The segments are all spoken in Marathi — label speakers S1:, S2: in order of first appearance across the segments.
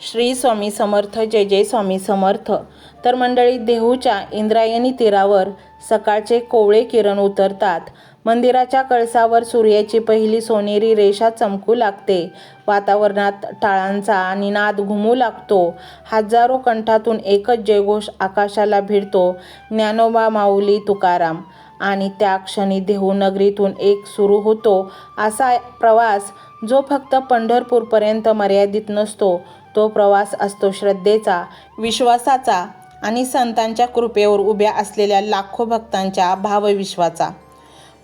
S1: श्री स्वामी समर्थ. जय जय स्वामी समर्थ. तर मंडळी, देहूच्या इंद्रायणी तीरावर सकाळचे कोवळे किरण उतरतात. मंदिराच्या कळसावर सूर्याची पहिली सोनेरी रेषा चमकू लागते. वातावरणात टाळांचा निनाद घुमू लागतो. हजारो कंठातून एकच जयघोष आकाशाला भिडतो, ज्ञानोबा माऊली तुकाराम. आणि त्या क्षणी देहू नगरीतून एक सुरू होतो असा प्रवास, जो फक्त पंढरपूरपर्यंत मर्यादित नसतो. तो प्रवास असतो श्रद्धेचा, विश्वासाचा आणि संतांच्या कृपेवर उभ्या असलेल्या लाखो भक्तांच्या भावविश्वाचा.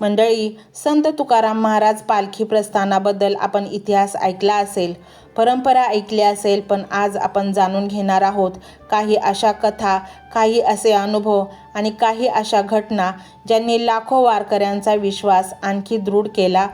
S1: मंडळी, संत तुकाराम महाराज पालखी प्रस्थानाबद्दल आपण इतिहास ऐकला असेल, परंपरा ऐकली असेल, पण आज आपण जाणून घेणार आहोत काही अशा कथा, काही असे अनुभव आणि काही अशा घटना ज्यांनी लाखो वारकऱ्यांचा विश्वास आणखी दृढ केला.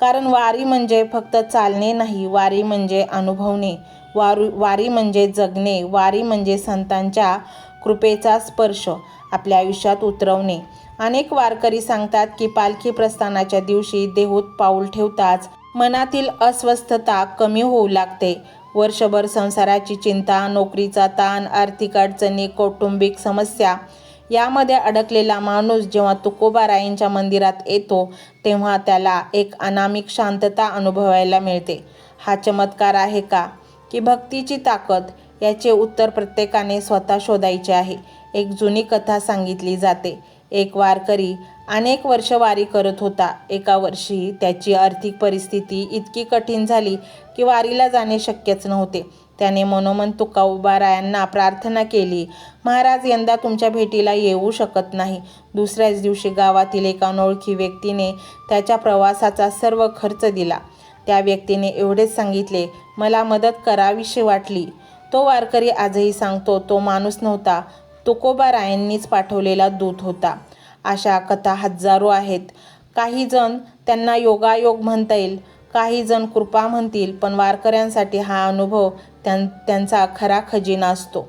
S1: कारण वारी म्हणजे फक्त चालणे नाही, वारी म्हणजे अनुभवणे, वारी म्हणजे जगणे, वारी म्हणजे संतांच्या कृपेचा स्पर्श आपल्या आयुष्यात उतरवणे. अनेक वारकरी सांगतात की पालखी प्रस्थानाच्या दिवशी देहूत पाऊल ठेवताच मनातील अस्वस्थता कमी होऊ लागते. वर्षभर संसाराची चिंता, नोकरीचा ताण, आर्थिक अडचणी, कौटुंबिक समस्या यामध्ये अडकलेला माणूस जेव्हा तुकोबारायांच्या मंदिरात येतो, तेव्हा त्याला एक अनामिक शांतता अनुभवायला मिळते. हा चमत्कार आहे का, की भक्तीची ताकद? याचे उत्तर प्रत्येकाने स्वतः शोधायचे आहे. एक जुनी कथा सांगितली जाते. एक वारकरी अनेक वर्ष वारी करत होता. एका वर्षी त्याची आर्थिक परिस्थिती इतकी कठीण झाली की वारीला जाणे शक्यच नव्हते. त्याने मनोमन तुकोबारायांना प्रार्थना केली, महाराज, यंदा तुमच्या भेटीला येऊ शकत नाही. दुसऱ्याच दिवशी गावातील एका अनोळखी व्यक्तीने त्याच्या प्रवासाचा सर्व खर्च दिला. त्या व्यक्तीने एवढेच सांगितले, मला मदत करावीशी वाटली. तो वारकरी आजही सांगतो, तो माणूस नव्हता, तुकोबारायांनीच पाठवलेला दूत होता. अशा कथा हजारो आहेत. काही जण त्यांना योगायोग म्हणता येईल, काही जण कृपा म्हणतील, पण वारकऱ्यांसाठी हा अनुभव त्यांचा खरा खजिना असतो.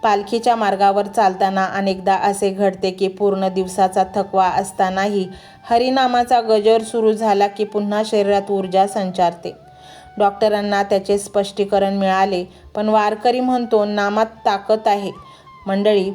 S1: पालखीच्या मार्गावर चालताना अनेकदा असे घडते की पूर्ण दिवसाचा थकवा असतानाही हरिनामाचा गजर सुरू झाला की पुन्हा शरीरात ऊर्जा संचारते. डॉक्टरांना त्याचे स्पष्टीकरण मिळाले, पण वारकरी म्हणतो, नामात ताकद आहे. मंडळी,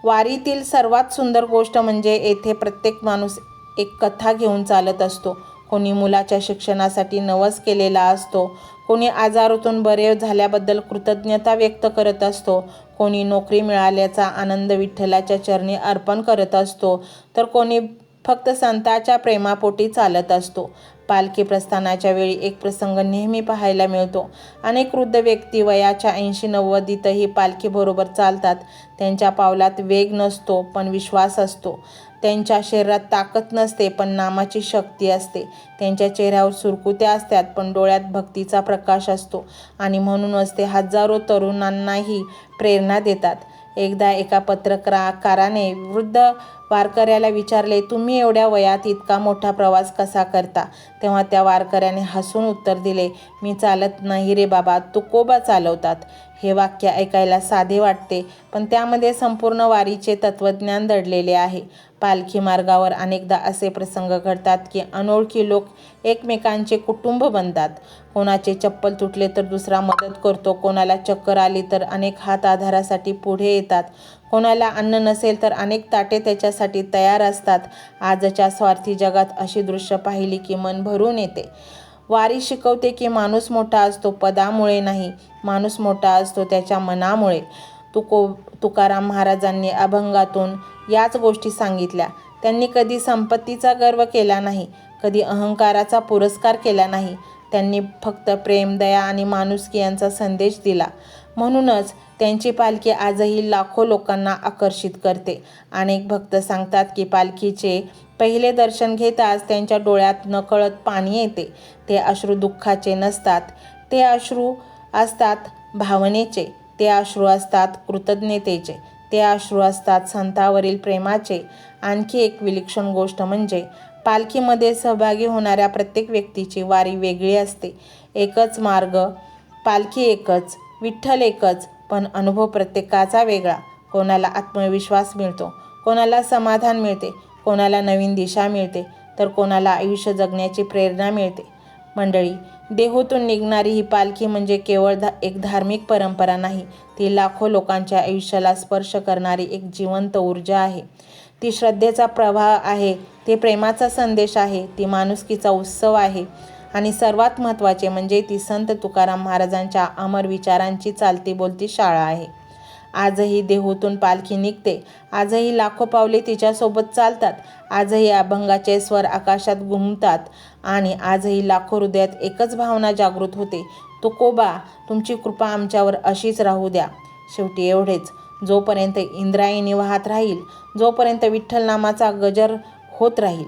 S1: वारीतील सर्वात सुंदर गोष्ट म्हणजे येथे प्रत्येक माणूस एक कथा घेऊन चालत असतो. कोणी मुलाच्या शिक्षणासाठी नवस केलेला असतो, कोणी आजारातून बरे झाल्याबद्दल कृतज्ञता व्यक्त करत असतो, कोणी नोकरी मिळाल्याचा आनंद विठ्ठलाच्या चरणी अर्पण करत असतो, तर कोणी फक्त संतांच्या प्रेमापोटी चालत असतो. पालखी प्रस्थानाच्या वेळी एक प्रसंग नेहमी पाहायला मिळतो. अनेक वृद्ध व्यक्ती वयाच्या 80-90तही पालखीबरोबर चालतात. त्यांच्या पावलात वेग नसतो, पण विश्वास असतो. त्यांच्या शरीरात ताकद नसते, पण नामाची शक्ती असते. त्यांच्या चेहऱ्यावर सुरकुत्या असतात, पण डोळ्यात भक्तीचा प्रकाश असतो. आणि म्हणूनच ते हजारो तरुणांनाही प्रेरणा देतात. एकदा एका पत्रकाराने वृद्ध वारकऱ्याला विचारले, तुम्ही एवढ्या वयात इतका मोठा प्रवास कसा करता? तेव्हा त्या वारकऱ्याने हसून उत्तर दिले, मी चालत नाही रे बाबा, तुकोबा चालवतात. हे वाक्य ऐकायला साधे वाटते, पण त्यामध्ये संपूर्ण वारीचे तत्त्वज्ञान दडलेले आहे. पालखी मार्गावर अनेकदा असे प्रसंग घडतात की अनोळखी लोक एकमेकांचे कुटुंब बनतात. कोणाचे चप्पल तुटले तर दुसरा मदत करतो, कोणाला चक्कर आली तर अनेक हात आधारासाठी पुढे येतात, कोणाला अन्न नसेल तर अनेक ताटे त्याच्यासाठी तयार असतात. आजच्या स्वार्थी जगात अशी दृश्य पाहिली की मन भरून येते. वारी शिकवते की माणूस मोठा असतो पदामुळे नाही, माणूस मोठा असतो त्याच्या मनामुळे. तुकाराम महाराजांनी अभंगातून याच गोष्टी सांगितल्या. त्यांनी कधी संपत्तीचा गर्व केला नाही, कधी अहंकाराचा पुरस्कार केला नाही. त्यांनी फक्त प्रेम, दया आणि माणुसकी यांचा संदेश दिला. म्हणूनच त्यांची पालखी आजही लाखो लोकांना आकर्षित करते. अनेक भक्त सांगतात की पालखीचे पहिले दर्शन घेताच त्यांच्या डोळ्यात नकळत पाणी येते. ते अश्रू दुःखाचे नसतात, ते अश्रू असतात भावनेचे, ते अश्रू असतात कृतज्ञतेचे, ते अश्रू असतात संतांवरील प्रेमाचे. आणखी एक विलक्षण गोष्ट म्हणजे पालखीमध्ये सहभागी होणाऱ्या प्रत्येक व्यक्तीची वारी वेगळी असते. एकच मार्ग, पालखी एकच, विठ्ठल एकच, पण अनुभव प्रत्येकाचा वेगळा. कोणाला आत्मविश्वास मिळतो, कोणाला समाधान मिळते, कोणाला नवीन दिशा मिळते, तर कोणाला आयुष्य जगण्याची प्रेरणा मिळते. मंडळी, देहूतून निघणारी ही पालखी म्हणजे केवळ एक धार्मिक परंपरा नाही, ती लाखो लोकांच्या आयुष्याला स्पर्श करणारी एक जिवंत ऊर्जा आहे. ती श्रद्धेचा प्रवाह आहे, ते प्रेमाचा संदेश आहे, ती माणुसकीचा उत्सव आहे आणि सर्वात महत्त्वाचे म्हणजे ती संत तुकाराम महाराजांच्या अमर विचारांची चालती बोलती शाळा आहे. आजही देहूतून पालखी निघते, आजही लाखो पावले तिच्यासोबत चालतात, आजही अभंगाचे स्वर आकाशात घुमतात आणि आजही लाखो हृदयात एकच भावना जागृत होते, तुकोबा, तुमची कृपा आमच्यावर अशीच राहू द्या. शेवटी एवढेच, जोपर्यंत इंद्रायणी वाहत राहील, जोपर्यंत विठ्ठल नामाचा गजर होत राहील,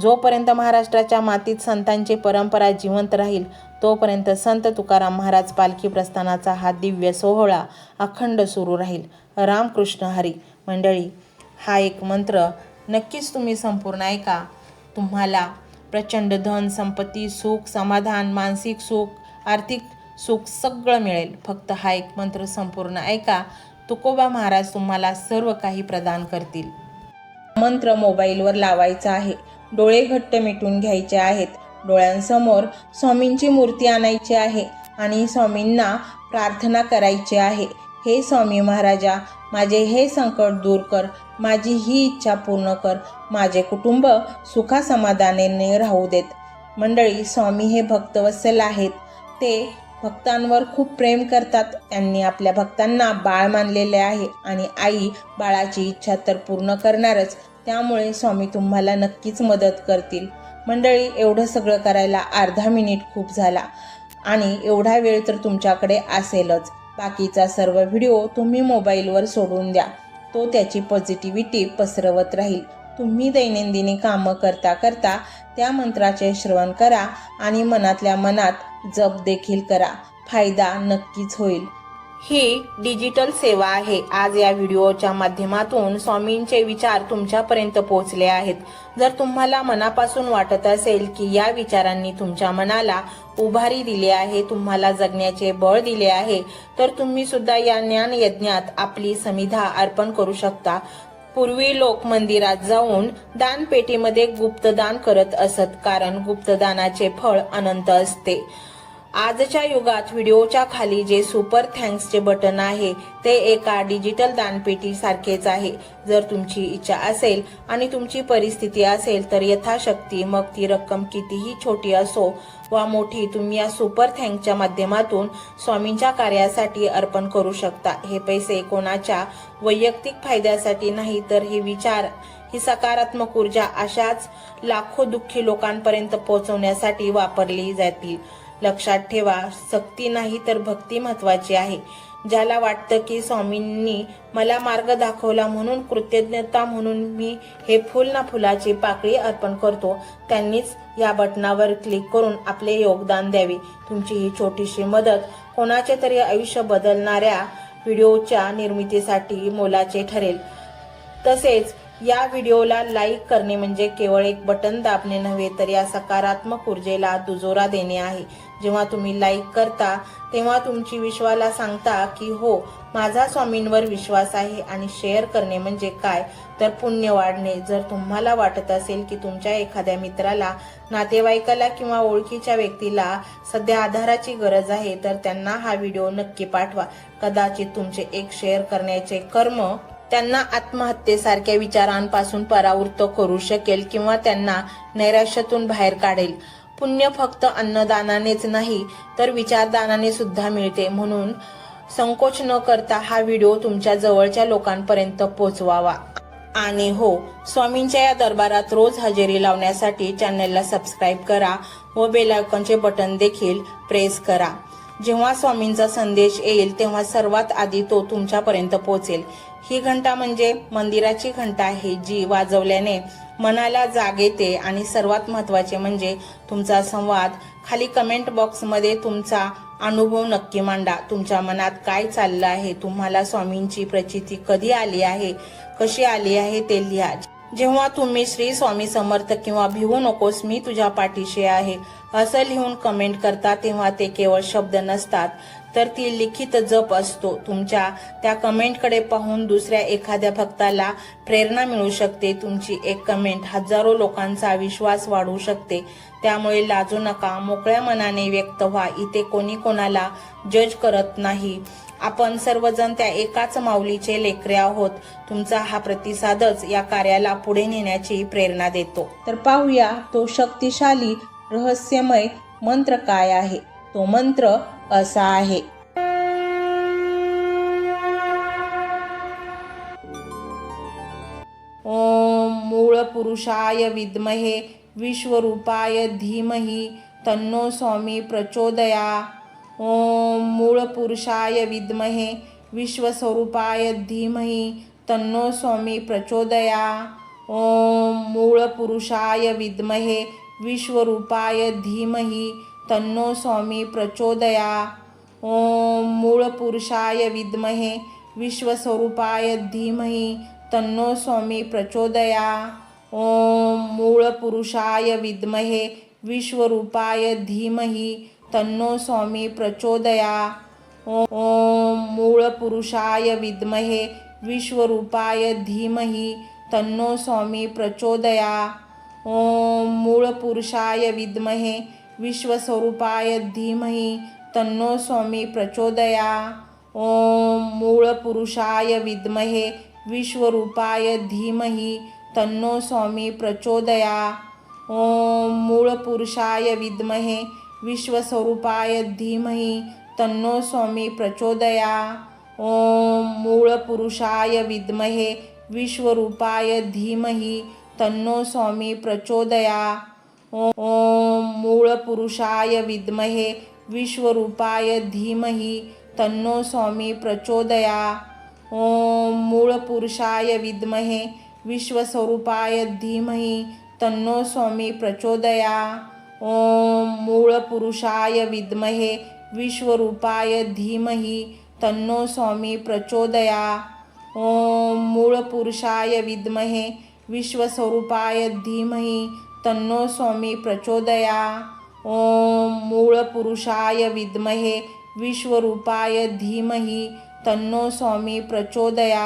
S1: जोपर्यंत महाराष्ट्राच्या मातीत संतांची परंपरा जिवंत राहील, तोपर्यंत संत तुकाराम महाराज पालखी प्रस्थानाचा हा दिव्य सोहळा अखंड सुरू राहील. रामकृष्ण हरी. मंडळी, हा एक मंत्र नक्कीच तुम्ही संपूर्ण ऐका. तुम्हाला प्रचंड धन, संपत्ती, सुख, समाधान, मानसिक सुख, आर्थिक सुख सगळं मिळेल. फक्त हा एक मंत्र संपूर्ण ऐका. तुकोबा महाराज तुम्हाला सर्व काही प्रदान करतील. मंत्र मोबाईलवर लावायचा आहे. डोळे घट्ट मिटून घ्यायचे आहेत. डोळ्यांसमोर स्वामींची मूर्ती आणायची आहे आणि स्वामींना प्रार्थना करायची आहे. हे स्वामी महाराजा, माझे हे संकट दूर कर, माझी ही इच्छा पूर्ण कर, माझे कुटुंब सुखासमाधानाने राहू देत. मंडळी, स्वामी हे भक्तवत्सल आहेत. ते भक्तांवर खूप प्रेम करतात. त्यांनी आपल्या भक्तांना बाळ मानलेले आहे आणि आई बाळाची इच्छा तर पूर्ण करणारच. त्यामुळे स्वामी तुम्हाला नक्कीच मदत करतील. मंडळी, एवढं सगळं करायला अर्धा मिनिट खूप झाला आणि एवढा वेळ तर तुमच्याकडे असेलच. बाकीचा सर्व व्हिडिओ तुम्ही मोबाईलवर सोडून द्या. तो त्याची पॉझिटिव्हिटी पसरवत राहील. तुम्ही दैनंदिनी कामं करता करता त्या मंत्राचे श्रवण करा आणि मनातल्या मनात जप देखील करा. फायदा नक्कीच होईल. ही डिजिटल सेवा आहे. आज या व्हिडिओच्या माध्यमातून स्वामींचे विचार तुमच्यापर्यंत पोहोचले आहेत. जर तुम्हाला मनापासून वाटत असेल की या विचारांनी तुमच्या मनाला उभारी दिली आहे, तुम्हाला जगण्याचे बळ दिले आहे, तर तुम्ही सुद्धा या ज्ञान यज्ञात आपली समिधा अर्पण करू शकता. पूर्वी लोक मंदिरात जाऊन दानपेटीमध्ये गुप्तदान करत असत, कारण गुप्तदानाचे फळ अनंत असते. आजच्या युगात व्हिडिओच्या खाली जे सुपर थँक्सचे बटन आहे ते एका डिजिटल दानपेटी सारखेच आहे. जर तुमची इच्छा असेल आणि तुमची परिस्थिती असेल तर यथाशक्ती, मग ती रक्कम कितीही छोटी असो वा मोठी, तुम्ही या सुपर थँक्सच्या माध्यमातून स्वामींच्या कार्यासाठी अर्पण करू शकता. हे पैसे कोणाच्या वैयक्तिक फायद्यासाठी नाही, तर हे विचार, ही सकारात्मक ऊर्जा अशाच लाखो दुःखी लोकांपर्यंत पोहोचवण्यासाठी वापरली जातील. लक्षात ठेवा, सक्ती नाही तर भक्ती महत्वाची आहे. ज्याला वाटतं की स्वामींनी मला मार्ग दाखवला म्हणून कृतज्ञता म्हणून मी हे फुल ना फुलाची पाकळी अर्पण करतो, त्यांनीच या बटनावर क्लिक करून आपले योगदान द्यावे. तुमची ही छोटीशी मदत कोणाचे तरी आयुष्य बदलणाऱ्या व्हिडिओच्या निर्मितीसाठी मोलाचे ठरेल. तसेच या व्हिडिओला लाईक करणे म्हणजे केवळ एक बटन दाबणे नव्हे, तर या सकारात्मक ऊर्जेला दुजोरा देणे आहे. जेव्हा तुम्ही लाईक करता तेव्हा तुमची विश्वाला सांगता की हो, माझा स्वामींवर विश्वास आहे. आणि शेअर करणे म्हणजे काय, तर पुण्य वाढणे. जर तुम्हाला वाटत असेल की तुमच्या एखाद्या मित्राला, नातेवाईकाला किंवा ओळखीच्या व्यक्तीला सध्या आधाराची गरज आहे, तर त्यांना हा व्हिडिओ नक्की पाठवा. कदाचित तुमचे एक शेअर करण्याचे कर्म त्यांना आत्महत्येसारख्या विचारांपासून परावृत्त करू शकेल किंवा त्यांना नैराश्यातून बाहेर काढेल. पुण्य फक्त अन्नदानानेच नाही तर विचारदानाने सुद्धा मिळते. म्हणून संकोच न करता हा व्हिडिओ तुमच्या जवळच्या लोकांपर्यंत पोहोचवावा. आणि हो, स्वामींच्या या दरबारात रोज हजेरी लावण्यासाठी चॅनलला सबस्क्राईब करा व बेल आयकॉनचे बटन देखील प्रेस करा. जेव्हा स्वामींचा संदेश येईल तेव्हा सर्वात आधी तो तुमच्यापर्यंत पोहोचेल. ही घंटा म्हणजे मंदिराची घंटा आहे, जी वाजवल्याने मनाला जाग येते. आणि सर्वात महत्त्वाचे म्हणजे तुमचा संवाद. खाली कमेंट बॉक्समध्ये तुमचा अनुभव नक्की मांडा. तुमच्या मनात काय चाललं आहे, तुम्हाला स्वामींची प्रचिती कधी आली आहे, कशी आली आहे ते लिहा. जेव्हा तुम्ही श्री स्वामी समर्थ किंवा भिवू नकोस मी तुझ्या पाठीशी आहे असं लिहून कमेंट करता, तेव्हा ते केवळ शब्द नसतात, तर ती लिखित जप असतो. तुमच्या त्या कमेंटकडे पाहून दुसऱ्या एखाद्या भक्ताला प्रेरणा मिळू शकते. तुमची एक कमेंट हजारो लोकांचा विश्वास वाढवू शकते. त्यामुळे लाजू नका, मोकळ्या मनाने व्यक्त व्हा. इथे कोणी कोणाला जज करत नाही. आपण सर्वजण त्या एकाच माऊलीचे लेकरे आहोत. तुमचा हा प्रतिसादच या कार्याला पुढे नेण्याची प्रेरणा देतो. तर पाहूया तो शक्तिशाली रहस्यमय मंत्र काय आहे. तो मंत्र असा आहे. ओम मूळ पुरुषाय विद्महे विश्वरूपाय धीमहि तन्नो स्वामी प्रचोदया. ओम मूळ पुरुषाय विद्महे विश्वस्वरूपाय धीमहि तन्नो स्वामी प्रचोदया. ओम मूळ पुरुषाय विद्महे विश्वरूपाय धीमहि तन्नो स्वामी प्रचोदया. ओम मूळ पुरुषाय विद्महे विश्वस्वरूपाय धीमहि तन्नो स्वामी प्रचोदया. ओम मूळ पुरुषाय विद्महे विश्वरूपाय धीमहि तन्नो स्वामी प्रचोदया. ओम मूळ पुरुषाय विद्महे विश्वरूपाय धीमहि तन्नो स्वामी प्रचोदया. ओम मूळ पुरुषाय विद्महे विश्वस्वरूपाय धीमहि तन्नो स्वामी प्रचोदया. ओम मूळ पुरुषाय विद्महे विश्वरूपाय धीमहि तन्नो स्वामी प्रचोदया. ओम मूळ पुरुषाय विद्महे विश्वस्वरूपाय धीमहि तन्नो स्वामी प्रचोदया. ओम मूळ पुरुषाय विद्महे विश्वरूपाय धीमहि तन्नो स्वामी प्रचोदया. ओम मूळ पुरुषाय विद्महे विश्वरूपाय धीमहि तन्नो स्वामी प्रचोदया. ओम मूळ पुरुषाय विद्महे विश्वस्वरूपाय धीमहि तन्नो स्वामी प्रचोदया. ओम मूळ पुरुषाय विद्महे विश्वरूपाय धीमहि तन्नो स्वामी प्रचोदया. ओम मूळ पुरुषाय विद्महे विश्वस्वरूपाय धीमहि तन्नो स्वामी प्रचोदया. ओम मूळ पुरुषाय विद्महे विश्वरूपाय धीमहि तन्नो स्वामी प्रचोदया.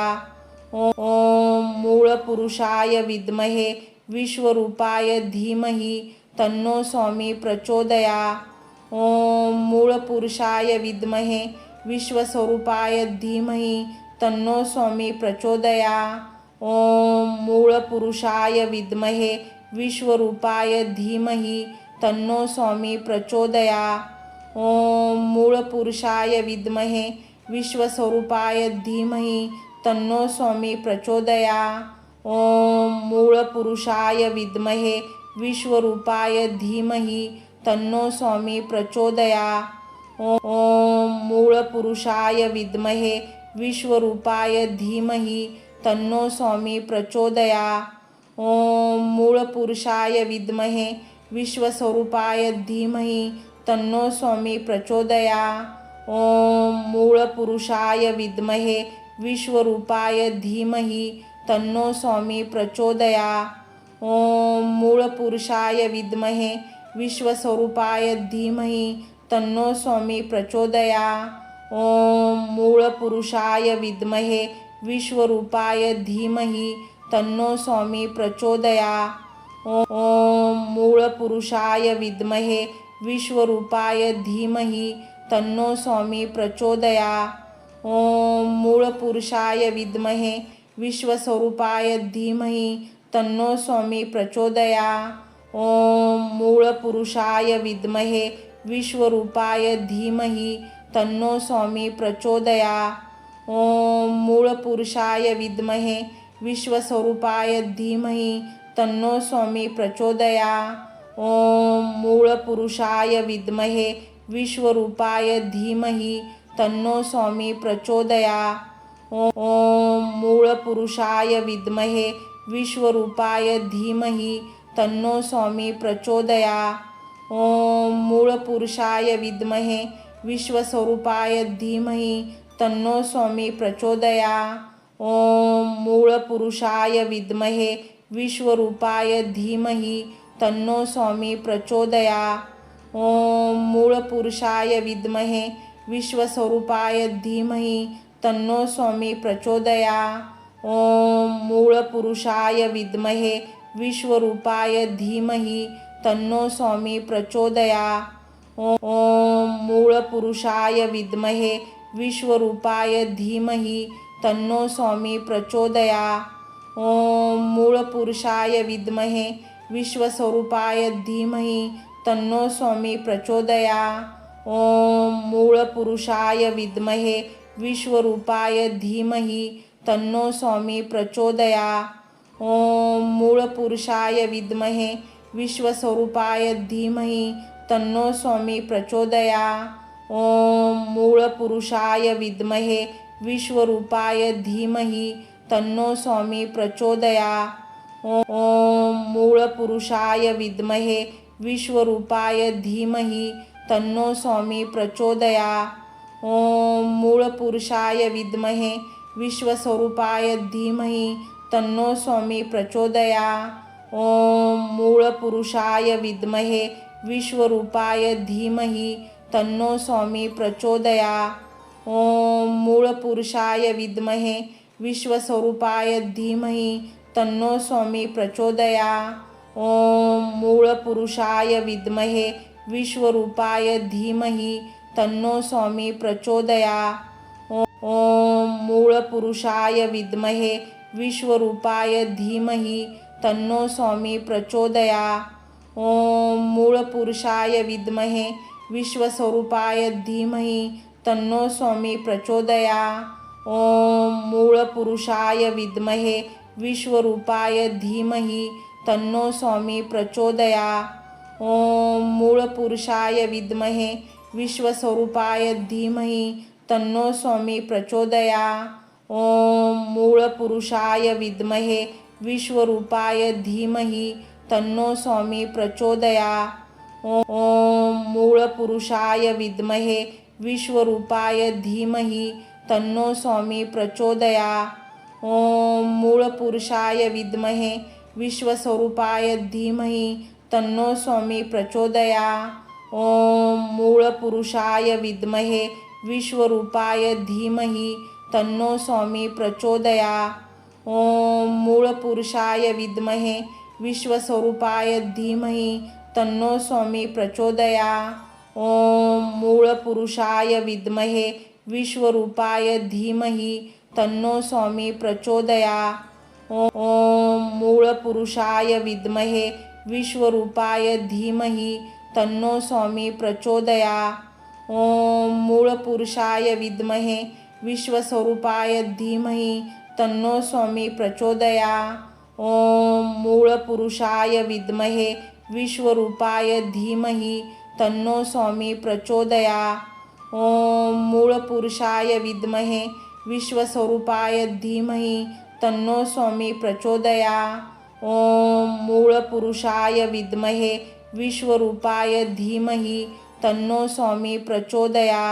S1: ओम मूळ पुरुषाय विद्महे विश्वरूपाय धीमहि तन्नो स्वामी प्रचोदया. ओम मूळ पुरुषाय विद्महे विश्वस्वरूपाय धीमहि तन्नो स्वामी प्रचोदया. ओम मूळ पुरुषाय विद्महे विश्वरूपाय धीमहि तन्नो स्वामी प्रचोदया. ओम मूळ पुरुषाय विद्महे विश्वस्वरूपाय धीमहि तन्नो स्वामी प्रचोदया. ओम मूळ पुरुषाय विद्महे विश्वरूपाय धीमहि तन्नो स्वामी प्रचोदया. ओम मूळ पुरुषाय विद्महे विश्वरूपाय धीमहि तन्नो स्वामी प्रचोदया. ओम मूळ पुरुषाय विद्महे विश्वस्वरूपाय धीमहि तन्नो स्वामी प्रचोदया. ओम मूळ पुरुषाय विद्महे विश्वरूपाय धीमहि तन्नो स्वामी प्रचोदया. ओम मूळ पुरुषाय विद्महे विश्वस्वरूपाय धीमहि तन्नो स्वामी प्रचोदया. ओम मूळ पुरुषाय विद्महे विश्वरूपाय धीमहि तन्नो स्वामी प्रचोदया. ओम मूळ पुरुषाय विद्महे विश्वरूपाय धीमहि तन्नो स्वामी प्रचोदया. ओम मूळ पुरुषाय विद्महे विश्वस्वरूपाय धीमहि तन्नो स्वामी प्रचोदया. ओम मूळ पुरुषाय विद्महे विश्वरूपाय धीमहि तन्नो स्वामी प्रचोदया. ओम मूळ पुरुषाय विद्महे विश्वस्वरूपाय धीमहि तन्नो स्वामी प्रचोदया. ओम मूळ पुरुषाय विद्महे विश्वरूपाय धीमहि तन्नो स्वामी प्रचोदया. ओम मूळ पुरुषाय विद्महे विश्वरूपाय धीमहि तन्नो स्वामी प्रचोदया. ओम मूळ पुरुषाय विद्महे विश्वस्वरूपाय धीमहि तन्नो स्वामी प्रचोदया. ओम मूळ पुरुषाय विद्महे विश्वरूपाय धीमहि तन्नो स्वामी प्रचोदया. ओम मूळ पुरुषाय विद्महे विश्वस्वरूपाय धीमहि तन्नो स्वामी प्रचोदयात्। ओम मूळपुरुषाय विद्महे विश्वरूपाय धीमहि तन्नो स्वामी प्रचोदयात्। ओम मूळपुरुषाय विद्महे विश्वरूपाय धीमहि तन्नो स्वामी प्रचोदयात्। ओम मूळपुरुषाय विद्महे विश्वस्वरूपाय धीमहि तन्नो स्वामी प्रचोदयात्। ओम मूळपुरुषाय विद्महे विश्वरूपाय धीमहि तन्नो स्वामी प्रचोदयात्। ओम मूळपुरुषाय विद्महे विश्वस्वरूपाय धीमहि तन्नो स्वामी प्रचोदयात्। ओम मूळपुरुषाय विद्महे विश्वरूपाय धीमहि तन्नो स्वामी प्रचोदयात्। ओम मूळपुरुषाय विद्महे विश्वरूपाय धीमहि तन्नो स्वामी प्रचोदयात्। ओम मूळपुरुषाय विद्महे विश्वस्वरूपाय धीमहि तन्नो स्वामी प्रचोदयात्। ओम मूळपुरुषाय विद्महे विश्वरूपाय धीमहि तन्नो स्वामी प्रचोदयात्। ओम मूळपुरुषाय विद्महे विश्वस्वरूपाय धीमहि तन्नो स्वामी प्रचोदयात्। ओम मूळपुरुषाय विद्महे विश्वरूपाय धीमहि तन्नो स्वामी प्रचोदयात्। ओम मूळपुरुषाय विद्महे विश्वरूपाय धीमहि तन्नो स्वामी प्रचोदयात्। ओम मूळपुरुषाय विद्महे विश्वस्वरूपाय धीमहि तन्नो स्वामी प्रचोदयात्। ओम मूळपुरुषाय विद्महे विश्वरूपाय धीमहि तन्नो स्वामी प्रचोदयात्। ओम मूळपुरुषाय विद्महे विश्वस्वरूपाय धीमहि तन्नो स्वामी प्रचोदयात्। ओम मूळपुरुषाय विद्महे विश्वरूपाय धीमहि तन्नो स्वामी प्रचोदयात्। ओम मूळपुरुषाय विद्महे विश्वरूपाय धीमहि तन्नो स्वामी प्रचोदयात्। ओम मूळपुरुषाय विद्महे विश्वस्वरूपाय धीमहि तन्नो स्वामी प्रचोदयात्। ओम मूळपुरुषाय विद्महे विश्वरूपाय धीमहि तन्नो स्वामी प्रचोदयात्। ओम मूळपुरुषाय विद्महे विश्वस्वरूपाय धीमहि तन्नो स्वामी प्रचोदयात्। ओम मूळपुरुषाय विद्महे विश्वरूपाय धीमहि तन्नो स्वामी प्रचोदयात्। ओम मूळपुरुषाय विद्महे विश्वरूपाय धीमहि तन्नो स्वामी प्रचोदयात्। ओम मूळपुरुषाय विद्महे विश्वस्वरूपाय धीमहि तन्नो स्वामी प्रचोदयात्। ओम मूळपुरुषाय विद्महे विश्वरूपाय धीमहि तन्नो स्वामी प्रचोदयात्। ओम मूळपुरुषाय विद्महे विश्वस्वरूपाय धीमहि तन्नो स्वामी प्रचोदयात्। ओम मूळपुरुषाय विद्महे विश्वरूपाय धीमहि तन्नो स्वामी प्रचोदयात्।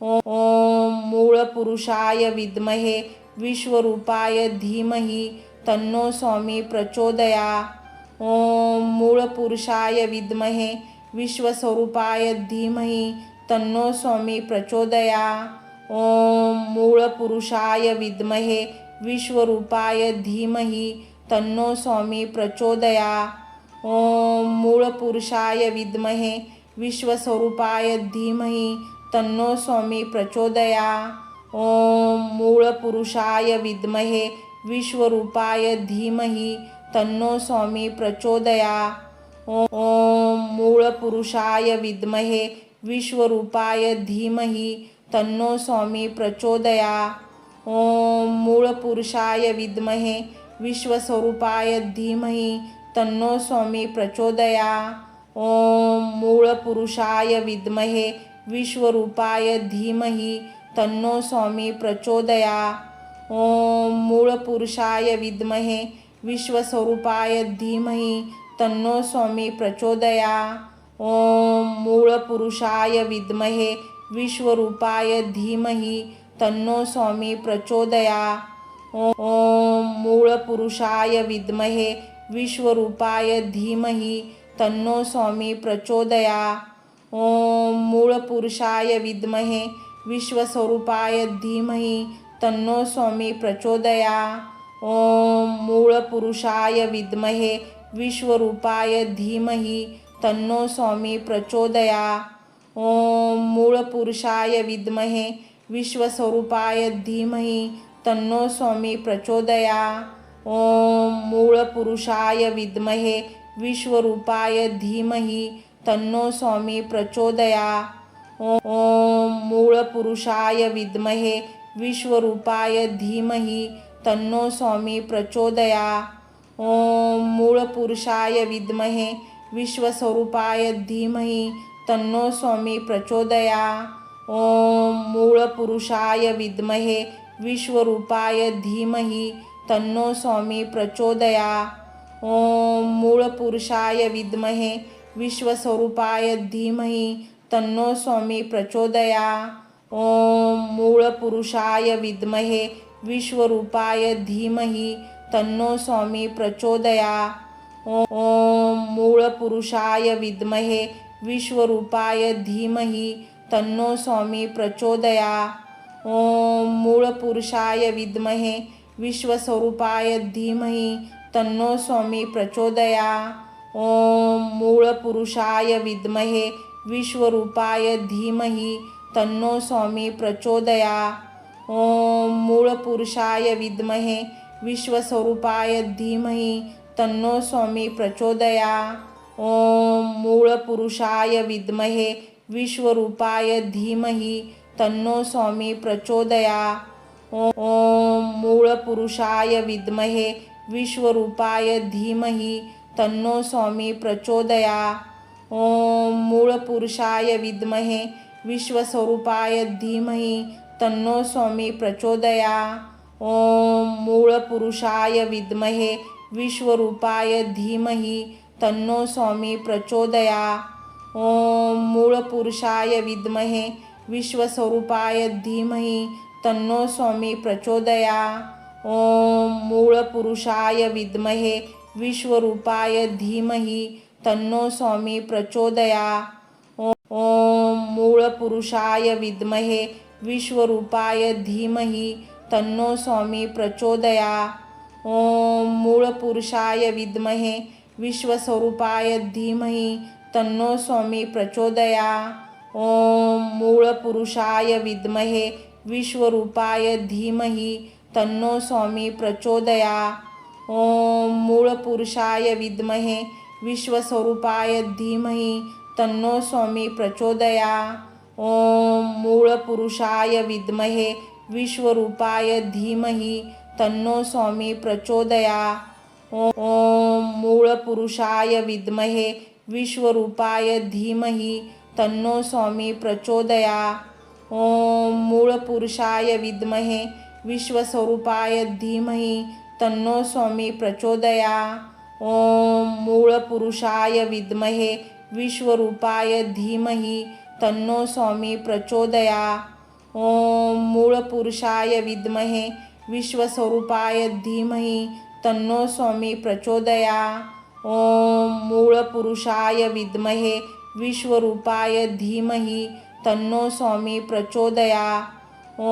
S1: ओम मूळपुरुषाय विद्महे विश्वरूपाय धीमहि तन्नो स्वामी प्रचोदयात्। ओम मूळपुरुषाय विद्महे विश्वस्वरूपाय धीमहि तन्नो स्वामी प्रचोदयात्। ओम मूळपुरुषाय विद्महे विश्वरूपाय धीमहि तन्नो स्वामी प्रचोदयात्। ओम मूळपुरुषाय विद्महे विश्वस्वरूपाय धीमहि तन्नो स्वामी प्रचोदयात्। ओम मूळपुरुषाय विद्महे विश्वरूपाय धीमहि तन्नो स्वामी प्रचोदयात्। ओम मूळपुरुषाय विद्महे विश्वरूपाय धीमहि तन्नो स्वामी प्रचोदयात्। ओम मूळपुरुषाय विद्महे विश्वस्वरूपाय धीमहि तन्नो स्वामी प्रचोदयात्। ओम मूळपुरुषाय विद्महे विश्वरूपाय धीमहि तन्नो स्वामी प्रचोदयात्। ओम मूळपुरुषाय विद्महे विश्वस्वरूपाय धीमहि तन्नो स्वामी प्रचोदयात्। ओम मूळपुरुषाय विद्महे विश्वरूपाय धीमहि तन्नो स्वामी प्रचोदयात्। ओम मूळपुरुषाय विद्महे विश्वरूपाय धीमहि तन्नो स्वामी प्रचोदयात्। ओम मूळपुरुषाय विद्महे विश्वस्वरूपाय धीमहि तन्नो स्वामी प्रचोदयात्। ओम मूळपुरुषाय विद्महे विश्वरूपाय धीमहि तन्नो स्वामी प्रचोदयात्। ओम मूळपुरुषाय विद्महे विश्वस्वरूपाय धीमहि तन्नो स्वामी प्रचोदयात्। ओम मूळपुरुषाय विद्महे विश्वरूपाय धीमहि तन्नो स्वामी प्रचोदयात्। ओम मूळपुरुषाय विद्महे विश्वरूपाय धीमहि तन्नो स्वामी प्रचोदयात्। ओम मूळपुरुषाय विद्महे विश्वस्वरूपाय धीमहि तन्नो स्वामी प्रचोदयात्। ओम मूळपुरुषाय विद्महे विश्वरूपाय धीमहि तन्नो स्वामी प्रचोदयात्। ओम मूळपुरुषाय विद्महे विश्वस्वरूपाय धीमहि तन्नो स्वामी प्रचोदयात्। ओम मूळपुरुषाय विद्महे विश्वरूपाय धीमहि तन्नो स्वामी प्रचोदयात्। ओम मूळपुरुषाय विद्महे विश्वरूपाय धीमहि तन्नो स्वामी प्रचोदयात्। ओम मूळपुरुषाय विद्महे विश्वस्वरूपाय धीमहि तन्नो स्वामी प्रचोदयात्। ओम मूळपुरुषाय विद्महे विश्वरूपाय धीमहि तन्नो स्वामी प्रचोदयात्। ओम मूळपुरुषाय विद्महे विश्वस्वरूपाय धीमहि तन्नो स्वामी प्रचोदयात्। ओम मूळपुरुषाय विद्महे विश्वरूपाय धीमहि तन्नो स्वामी प्रचोदयात्। ओम मूळपुरुषाय विद्महे विश्वरूपाय धीमहि तन्नो स्वामी प्रचोदयात्। ओम मूळपुरुषाय विद्महे विश्वस्वरूपाय धीमहि तन्नो स्वामी प्रचोदयात्। ओम मूळपुरुषाय विद्महे विश्वरूपाय धीमहि तन्नो स्वामी प्रचोदयात्। ओम मूळपुरुषाय विद्महे विश्वस्वरूपाय धीमहि तन्नो स्वामी प्रचोदयात्। ओम मूळपुरुषाय विद्महे विश्वरूपाय धीमहि तन्नो स्वामी प्रचोदयात्। ओम मूळपुरुषाय विद्महे विश्वरूपाय धीमहि तन्नो स्वामी प्रचोदयात्। ओम मूळपुरुषाय विद्महे विश्वस्वरूपाय धीमहि तन्नो स्वामी प्रचोदयात्। ओम मूळपुरुषाय विद्महे विश्वरूपाय धीमहि तन्नो स्वामी प्रचोदयात्। ओम मूळपुरुषाय विद्महे विश्वस्वरूपाय धीमहि तन्नो स्वामी प्रचोदयात्। ओम मूळपुरुषाय विद्महे विश्वरूपाय धीमहि तन्नो स्वामी प्रचोदयात्। ओम मूळपुरुषाय विद्महे विश्वरूपाय धीमहि तन्नो स्वामी प्रचोदयात्। ओम मूळपुरुषाय विद्महे विश्वस्वरूपाय धीमहि तन्नो स्वामी प्रचोदयात्। ओम मूळपुरुषाय विद्महे विश्वरूपाय धीमहि तन्नो स्वामी प्रचोदयात्। ओम मूळपुरुषाय विद्महे विश्वस्वरूपाय धीमहि तन्नो स्वामी प्रचोदयात्। ओम मूळपुरुषाय विद्महे विश्वरूपाय धीमहि तन्नो स्वामी प्रचोदयात्।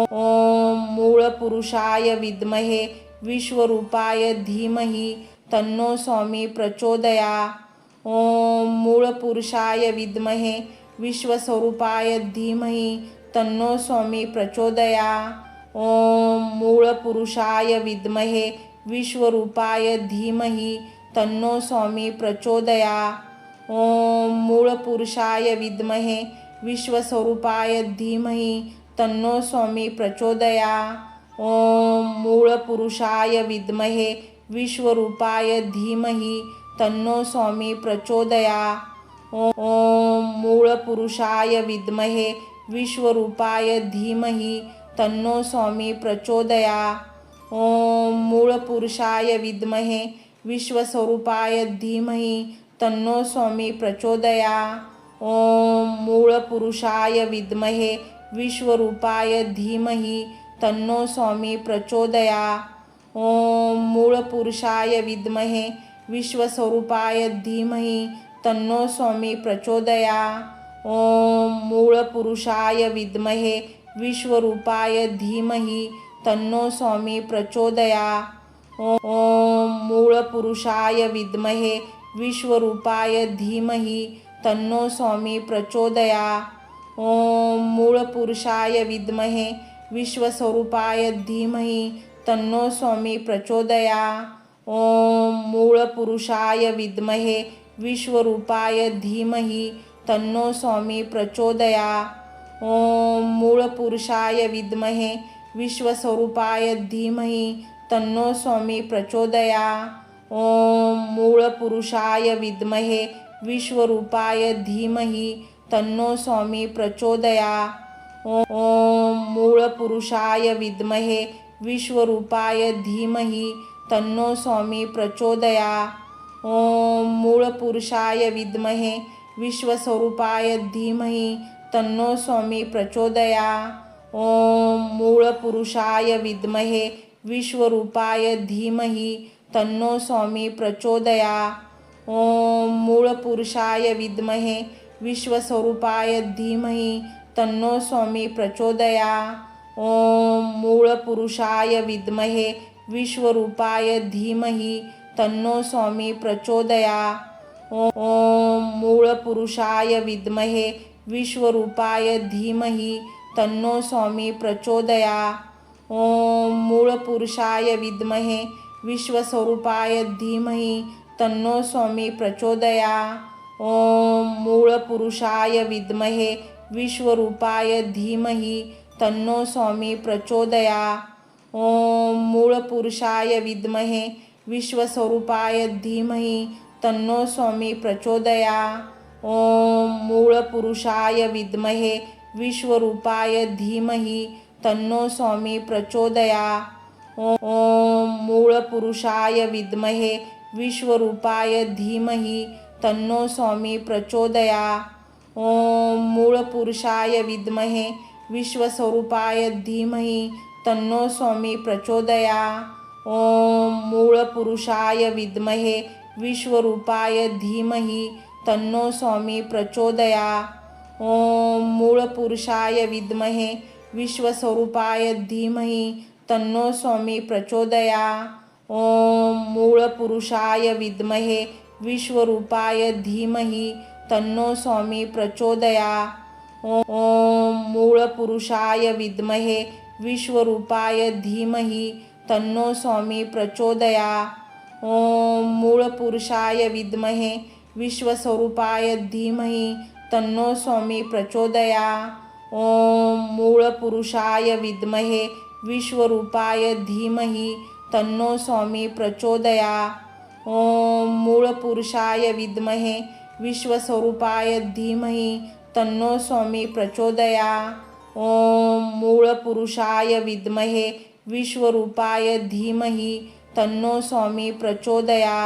S1: ओम मूळपुरुषाय विद्महे विश्वरूपाय धीमहि तन्नो स्वामी प्रचोदयात्। ओम मूळपुरुषाय विद्महे विश्वस्वरूपाय धीमहि तन्नो स्वामी प्रचोदयात्। ओम मूळपुरुषाय विद्महे विश्वरूपाय धीमहि तन्नो स्वामी प्रचोदयात्। ओम मूळपुरुषाय विद्महे विश्वस्वरूपाय धीमहि तन्नो स्वामी प्रचोदयात्। ओम मूळपुरुषाय विद्महे विश्वरूपाय धीमहि तन्नो स्वामी प्रचोदयात्। ओम मूळपुरुषाय विद्महे विश्वरूपाय धीमहि तन्नो स्वामी प्रचोदयात्। ओम मूळपुरुषाय विद्महे विश्वस्वरूपाय धीमहि तन्नो स्वामी प्रचोदयात्। ओम मूळपुरुषाय विद्महे विश्वरूपाय धीमहि तन्नो स्वामी प्रचोदयात्। ओम मूळपुरुषाय विद्महे विश्वस्वरूपाय धीमहि तन्नो स्वामी प्रचोदयात्। ॐ मूळपुरुषाय विद्महे विश्वरूपाय धीमहि तन्नो स्वामी प्रचोदयात्। ॐ मूळपुरुषाय विद्महे विश्वरूपाय धीमहि तन्नो स्वामी प्रचोदयात्। ॐ मूळपुरुषाय विद्महे विश्वस्वरूपाय धीमहि तन्नो स्वामी प्रचोदयात्। ॐ मूळपुरुषाय विद्महे विश्वरूपाय धीमहि तन्नो स्वामी प्रचोदयात्। ॐ मूळपुरुषाय विद्महे विश्वस्वरूपाय धीमहि तन्नो स्वामी प्रचोदयात्। ॐ मूळपुरुषाय विद्महे विश्वरूपाय धीमहि तन्नो स्वामी प्रचोदयात्। ॐ मूळपुरुषाय विद्महे विश्वरूपाय धीमहि तन्नो स्वामी प्रचोदयात्। ॐ मूळपुरुषाय विद्महे विश्वस्वरूपाय धीमहि तन्नो स्वामी प्रचोदयात्। ॐ मूळपुरुषाय विद्महे विश्वरूपाय धीमहि तन्नो स्वामी प्रचोदयात्। ॐ मूळपुरुषाय विद्महे विश्वस्वरूपाय धीमहि तन्नो स्वामी प्रचोदयात्। ॐ मूळपुरुषाय विद्महे विश्वरूपाय धीमहि तन्नो स्वामी प्रचोदयात्। ॐ मूळपुरुषाय विद्महे विश्वरूपाय धीमहि तन्नो स्वामी प्रचोदयात्। ॐ मूळपुरुषाय विद्महे विश्वस्वरूपाय धीमहि तन्नो स्वामी प्रचोदयात्। ॐ मूळपुरुषाय विद्महे विश्वरूपाय धीमहि तन्नो स्वामी प्रचोदयात्। ॐ मूळपुरुषाय विद्महे विश्वस्वरूपाय धीमहि तन्नो स्वामी प्रचोदयात्। ॐ मूळपुरुषाय विद्महे विश्वरूपाय धीमहि तन्नो स्वामी प्रचोदयात्। ॐ मूळपुरुषाय विद्महे विश्वरूपाय धीमहि तन्नो स्वामी प्रचोदयात्। ॐ मूळपुरुषाय विद्महे विश्वस्वरूपाय धीमहि तन्नो स्वामी प्रचोदयात्। ॐ मूळपुरुषाय विद्महे विश्वरूपाय धीमहि तन्नो स्वामी प्रचोदयात्। ॐ मूळपुरुषाय विद्महे विश्वस्वरूपाय धीमहि तन्नो स्वामी प्रचोदयात्। ॐ मूळपुरुषाय विद्महे विश्वरूपाय धीमहि तन्नो स्वामी प्रचोदयात्। ॐ मूळपुरुषाय विद्महे विश्वरूपाय धीमहि तन्नो स्वामी प्रचोदयात्। ॐ मूळपुरुषाय विद्महे विश्वस्वरूपाय धीमहि तन्नो स्वामी प्रचोदयात्। ॐ मूळपुरुषाय विद्महे विश्वरूपाय धीमहि तन्नो स्वामी प्रचोदयात्। ॐ मूळपुरुषाय विद्महे विश्वस्वरूपाय धीमहि तन्नो स्वामी प्रचोदयात्। ॐ मूळपुरुषाय विद्महे विश्वरूपाय धीमहि तन्नो स्वामी प्रचोदयात्।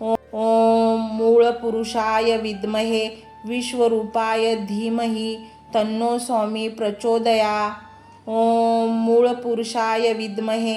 S1: ॐ मूळपुरुषाय विद्महे विश्वरूपाय धीमहि तन्नो स्वामी प्रचोदयात्। ॐ मूळपुरुषाय विद्महे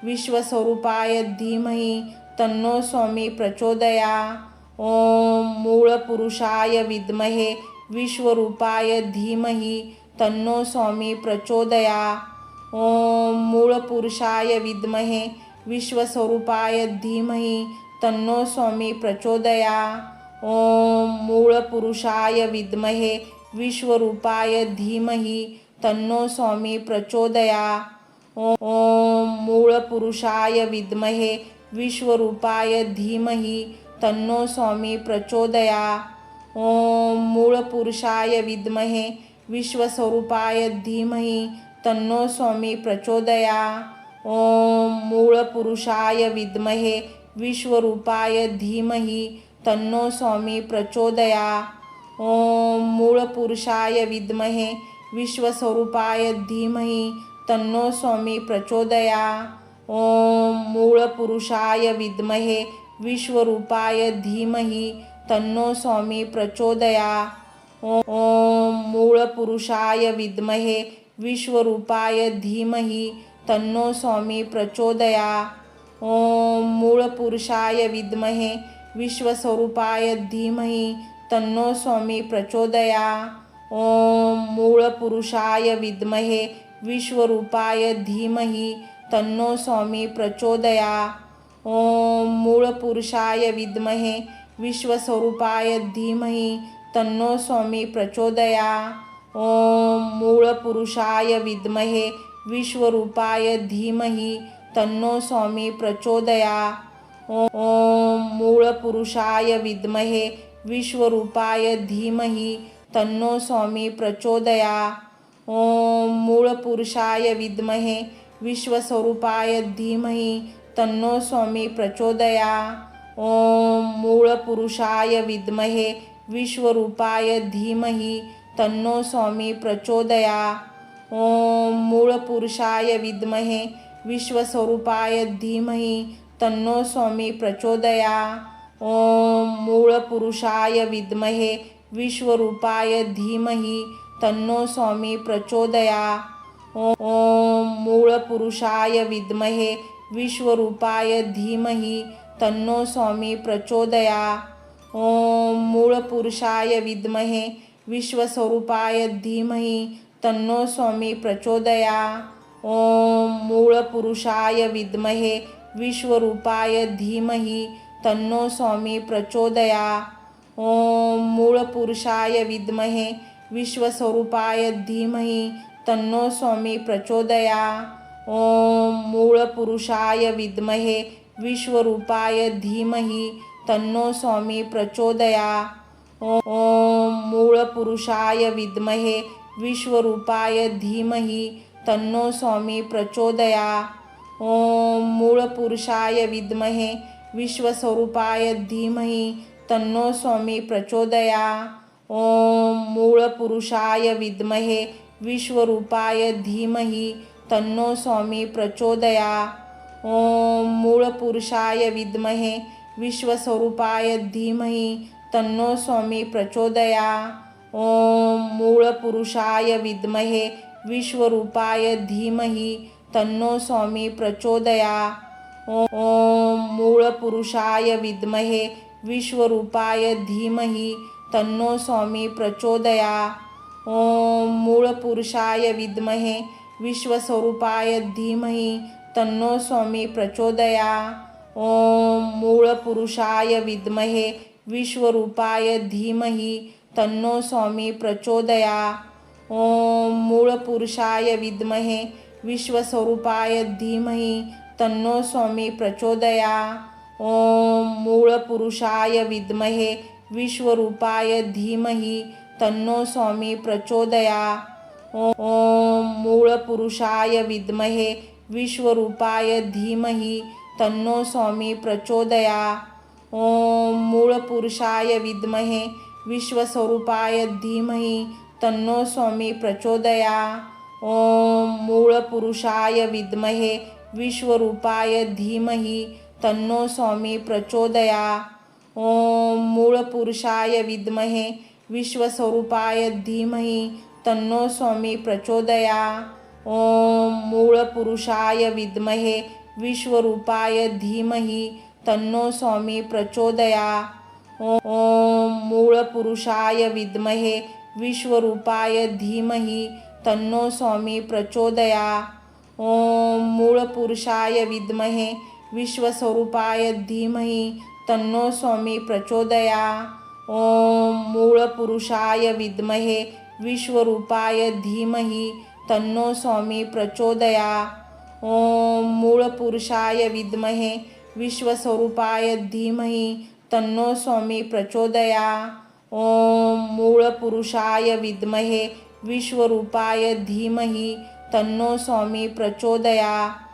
S1: विश्वस्वरूपाय धीमहि तन्नो स्वामी प्रचोदयात्। ॐ मूळपुरुषाय विद्महे विश्वरूपाय धीमहि तन्नो स्वामी प्रचोदयात्। ॐ मूळपुरुषाय विद्महे विश्वस्वरूपाय धीमहि तन्नो स्वामी प्रचोदयात्। ॐ मूळपुरुषाय विद्महे विश्वरूपाय धीमहि तन्नो स्वामी प्रचोदयात्। ॐ मूळपुरुषाय विद्महे विश्वरूपाय धीमहि तन्नो स्वामी प्रचोदयात्। ॐ मूळपुरुषाय विद्महे विश्वस्वरूपाय धीमहि तन्नो स्वामी प्रचोदयात्। ॐ मूळपुरुषाय विद्महे विश्वरूपाय धीमहि तन्नो स्वामी प्रचोदयात्। ॐ मूळपुरुषाय विद्महे विश्वस्वरूपाय धीमहि तन्नो स्वामी प्रचोदयात्। ॐ मूळपुरुषाय विद्महे विश्वरूपाय धीमहि तन्नो स्वामी प्रचोदयात्। ॐ मूळपुरुषाय विद्महे विश्वरूपाय धीमहि तन्नो स्वामी प्रचोदयात्। ॐ मूळपुरुषाय विद्महे विश्वस्वरूपाय धीमहि तन्नो स्वामी प्रचोदयात्। ओम मूळपुरुषाय विद्महे विश्वरूपाय धीमहि तन्नो स्वामी प्रचोदयात्। ओम मूळपुरुषाय विद्महे विश्वस्वरूपाय धीमहि तन्नो स्वामी प्रचोदयात्। ओम मूळपुरुषाय विद्महे विश्वरूपाय धीमहि तन्नो स्वामी प्रचोदयात्। ओम मूळपुरुषाय विद्महे विश्वरूपाय धीमहि तन्नो स्वामी प्रचोदयात्। ओम मूळपुरुषाय विद्महे विश्वस्वरूपाय धीमहि तन्नो स्वामी प्रचोदयात्। ओम मूळपुरुषाय विद्महे विश्वरूपाय धीमहि तन्नो स्वामी प्रचोदयात्। ओम मूळपुरुषाय विद्महे विश्वस्वरूपाय धीमहि तन्नो स्वामी प्रचोदयात्। ओम मूळपुरुषाय विद्महे विश्वरूपाय धीमहि तन्नो स्वामी प्रचोदयात्। ओम मूळपुरुषाय विद्महे विश्वरूपाय धीमहि तन्नो स्वामी प्रचोदयात्। ओम मूळपुरुषाय विद्महे विश्वस्वरूपाय धीमहि तन्नो स्वामी प्रचोदयात्। ओम मूळपुरुषाय विद्महे विश्वरूपाय धीमहि तन्नो स्वामी प्रचोदयात्। ओम मूळपुरुषाय विद्महे विश्वस्वरूपाय धीमहि तन्नो स्वामी प्रचोदयात्। ओम मूळपुरुषाय विद्महे विश्वरूपाय धीमहि तन्नो स्वामी प्रचोदयात्। ओम मूळपुरुषाय विद्महे विश्वरूपाय धीमहि तन्नो स्वामी प्रचोदयात्। ओम मूळपुरुषाय विद्महे विश्वस्वरूपाय धीमहि तन्नो स्वामी प्रचोदयात्। ओम मूळपुरुषाय विद्महे विश्वरूपाय धीमहि तन्नो स्वामी प्रचोदयात्। ओम मूळपुरुषाय विद्महे विश्वस्वरूपाय धीमहि तन्नो स्वामी प्रचोदयात्। ओम मूळपुरुषाय विद्महे विश्वरूपाय धीमहि तन्नो स्वामी प्रचोदयात्। ओम मूळपुरुषाय विद्महे विश्वरूपाय धीमहि तन्नो स्वामी प्रचोदयात्। ओम मूळपुरुषाय विद्महे विश्वस्वरूपाय धीमहि तन्नो स्वामी प्रचोदयात्। ओम मूळपुरुषाय विद्महे विश्वरूपाय धीमहि तन्नो स्वामी प्रचोदयात्। ओम मूळपुरुषाय विद्महे विश्वस्वरूपाय धीमहि तन्नो स्वामी प्रचोदयात्। ओम मूळपुरुषाय विद्महे विश्वरूपाय धीमहि तन्नो स्वामी प्रचोदयात्। ओम मूळपुरुषाय विद्महे विश्वरूपाय धीमहि तन्नो स्वामी प्रचोदयात्। ओम मूळपुरुषाय विद्महे विश्वस्वरूपाय धीमहि तन्नो स्वामी प्रचोदयात्। ओम मूळपुरुषाय विद्महे विश्वरूपाय धीमहि तन्नो स्वामी प्रचोदयात्। ओम मूळपुरुषाय विद्महे विश्वस्वरूपाय धीमहि तन्नो स्वामी प्रचोदयात्। ओम मूळपुरुषाय विद्महे विश्वरूपाय धीमहि तन्नो स्वामी प्रचोदयात्। ओम मूळपुरुषाय विद्महे विश्वरूपाय धीमहि तन्नो स्वामी प्रचोदयात्। ओम मूळपुरुषाय विद्महे विश्वस्वरूपाय धीमहि तन्नो स्वामी प्रचोदयात्। ओम मूळपुरुषाय विद्महे विश्वरूपाय धीमहि तन्नो स्वामी प्रचोदयात्। ओम मूळपुरुषाय विद्महे विश्वस्वरूपाय धीमहि तन्नो स्वामी प्रचोदयात्। ओम मूळपुरुषाय विद्महे विश्वरूपाय धीमहि तन्नो स्वामी प्रचोदयात्।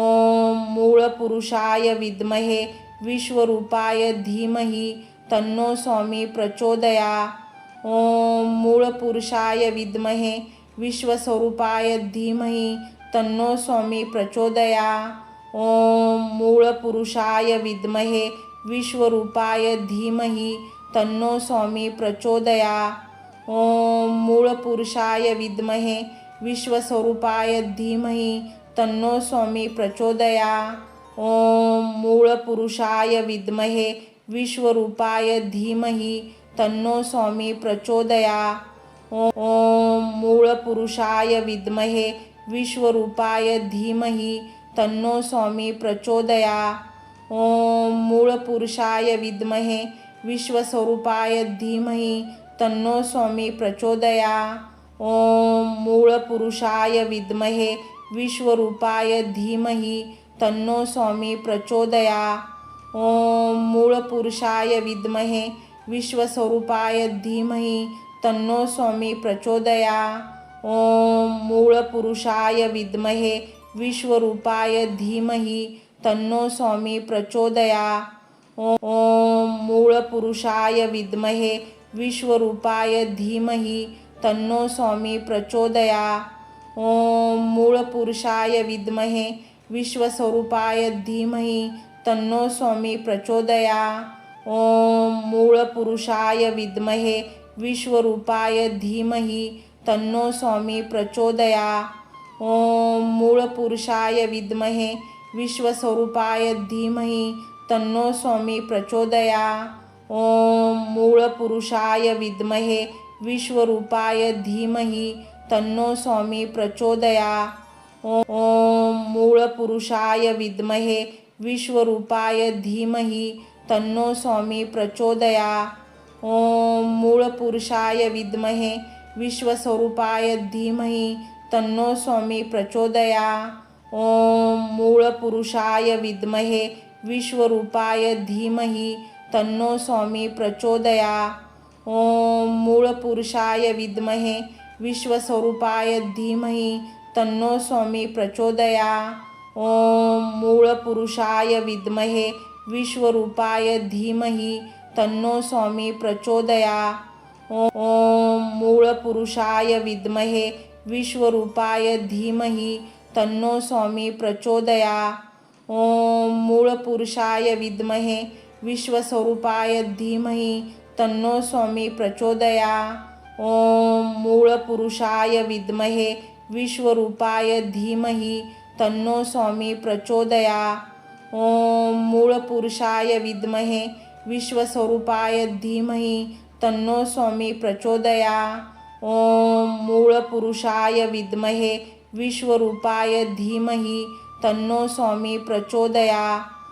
S1: ओम मूळपुरुषाय विद्महे विश्वरूपाय धीमहि तन्नो स्वामी प्रचोदयात्। ओम मूळपुरुषाय विद्महे विश्वस्वरूपाय धीमहि तन्नो स्वामी प्रचोदयात्। ओम मूळपुरुषाय विद्महे विश्वरूपाय धीमहि तन्नो स्वामी प्रचोदयात्। ओम मूळपुरुषाय विद्महे विश्वस्वरूपाय धीमहि तन्नो स्वामी प्रचोदयात्। ओम मूळपुरुषाय विद्महे विश्वरूपाय धीमहि तन्नो स्वामी प्रचोदयात्। ओम मूळपुरुषाय विद्महे विश्वरूपाय धीमहि तन्नो स्वामी प्रचोदयात्। ओम मूळपुरुषाय विद्महे विश्वस्वरूपाय धीमहि तन्नो स्वामी प्रचोदयात्। ओम मूळपुरुषाय विद्महे विश्वरूपाय धीमहि तन्नो स्वामी प्रचोदयात्। ओम मूळपुरुषाय विद्महे विश्वस्वरूपाय धीमहि तन्नो स्वामी प्रचोदयात्। ओम मूळपुरुषाय विद्महे विश्वरूपाय धीमहि तन्नो स्वामी प्रचोदयात्। ओम मूळपुरुषाय विद्महे विश्वरूपाय धीमहि तन्नो स्वामी प्रचोदयात्। ओम मूळपुरुषाय विद्महे विश्वस्वरूपाय धीमहि तन्नो स्वामी प्रचोदयात्। ओम मूळपुरुषाय विद्महे विश्वरूपाय धीमहि तन्नो स्वामी प्रचोदयात्। ओम मूळपुरुषाय विद्महे विश्वस्वरूपाय धीमहि तन्नो स्वामी प्रचोदयात्। ओम मूळपुरुषाय विद्महे विश्वरूपाय धीमहि तन्नो स्वामी प्रचोदयात्। ओम मूळपुरुषाय विद्महे विश्वरूपाय धीमहि तन्नो स्वामी प्रचोदयात्। ओम मूळपुरुषाय विद्महे विश्वस्वरूपाय धीमहि तन्नो स्वामी प्रचोदयात्। ओम मूळपुरुषाय विद्महे विश्वरूपाय धीमहि तन्नो स्वामी प्रचोदयात्। ओम मूळपुरुषाय विद्महे विश्वस्वरूपाय धीमहि तन्नो स्वामी प्रचोदयात्। ओम मूळपुरुषाय विद्महे विश्वरूपाय धीमहि तन्नो स्वामी प्रचोदयात्। ओम मूळपुरुषाय विद्महे विश्वरूपाय धीमहि तन्नो स्वामी प्रचोदयात्। ओम मूळपुरुषाय विद्महे विश्वस्वरूपाय धीमहि तन्नो स्वामी प्रचोदयात्। ओम मूळपुरुषाय विद्महे विश्वरूपाय धीमहि तन्नो स्वामी प्रचोदयात्। ओम मूळपुरुषाय विद्महे विश्वस्वरूपाय धीमहि तन्नो स्वामी प्रचोदयात्। ओम मूळपुरुषाय विद्महे विश्वरूपाय धीमहि तन्नो स्वामी प्रचोदयात्।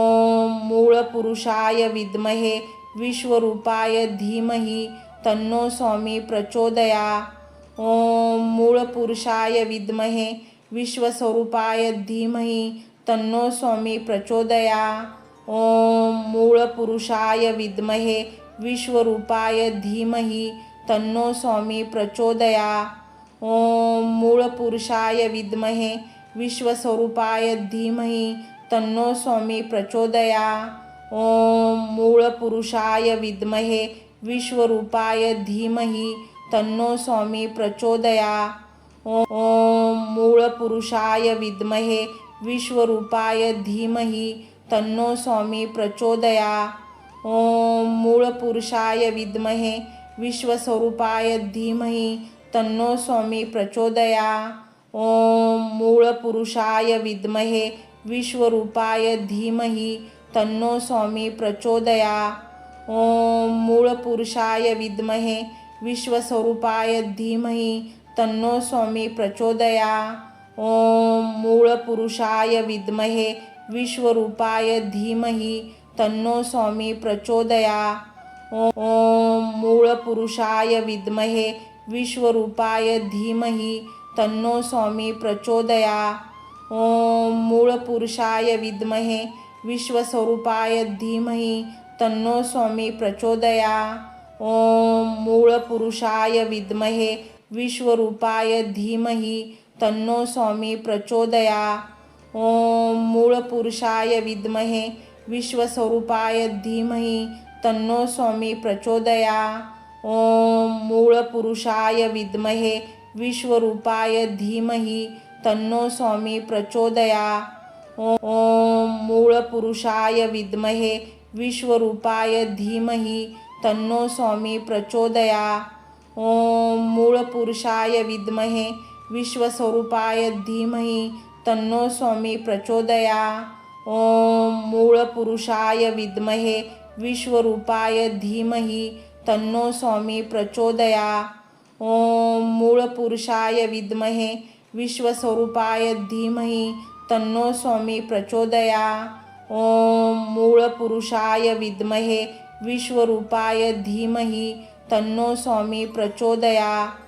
S1: ओम मूळपुरुषाय विद्महे विश्वरूपाय धीमहि तन्नो स्वामी प्रचोदयात्। ओम मूळपुरुषाय विद्महे विश्वस्वरूपाय धीमहि तन्नो स्वामी प्रचोदयात्। ओम मूळपुरुषाय विद्महे विश्वरूपाय धीमहि तन्नो स्वामी प्रचोदयात्। ओम मूळपुरुषाय विद्महे विश्वस्वरूपाय धीमहि तन्नो स्वामी प्रचोदयात्। ओम मूळपुरुषाय विद्महे विश्वरूपाय धीमहि तन्नो स्वामी प्रचोदयात्। ओम मूळपुरुषाय विद्महे विश्वरूपाय धीमहि तन्नो स्वामी प्रचोदयात्। ओम मूळपुरुषाय विद्महे विश्वस्वरूपाय धीमहि तन्नो स्वामी प्रचोदयात्। ओम मूळपुरुषाय विद्महे विश्वरूपाय धीमहि तन्नो स्वामी प्रचोदयात्। ओम मूळपुरुषाय विद्महे विश्वस्वरूपाय धीमहि तन्नो स्वामी प्रचोदयात्। ओम मूळपुरुषाय विद्महे विश्वरूपाय धीमहि तन्नो स्वामी प्रचोदयात्। ओम मूळपुरुषाय विद्महे विश्वरूपाय धीमहि तन्नो स्वामी प्रचोदयात्। ओम मूळपुरुषाय विद्महे विश्वस्वरूपाय धीमहि तन्नो स्वामी प्रचोदयात्। ओम मूळपुरुषाय विद्महे विश्वरूपाय धीमहि तन्नो स्वामी प्रचोदयात्। ओम मूळपुरुषाय विद्महे विश्वस्वरूपाय धीमहि तन्नो स्वामी प्रचोदयात्। ओम मूळपुरुषाय विद्महे विश्वरूपाय धीमहि तन्नो स्वामी प्रचोदयात्। ओम मूळपुरुषाय विद्महे विश्वरूपाय धीमहि तन्नो स्वामी प्रचोदयात्। ओम मूळपुरुषाय विद्महे विश्वस्वरूपाय धीमहि तन्नो स्वामी प्रचोदयात्। ओम मूळपुरुषाय विद्महे विश्वरूपाय धीमहि तन्नो स्वामी प्रचोदयात्। ओम मूळपुरुषाय विद्महे विश्वस्वरूपाय धीमहि तन्नो स्वामी प्रचोदयात्। ओम मूळपुरुषाय विद्महे विश्वरूपाय धीमहि तन्नो स्वामी प्रचोदयात्।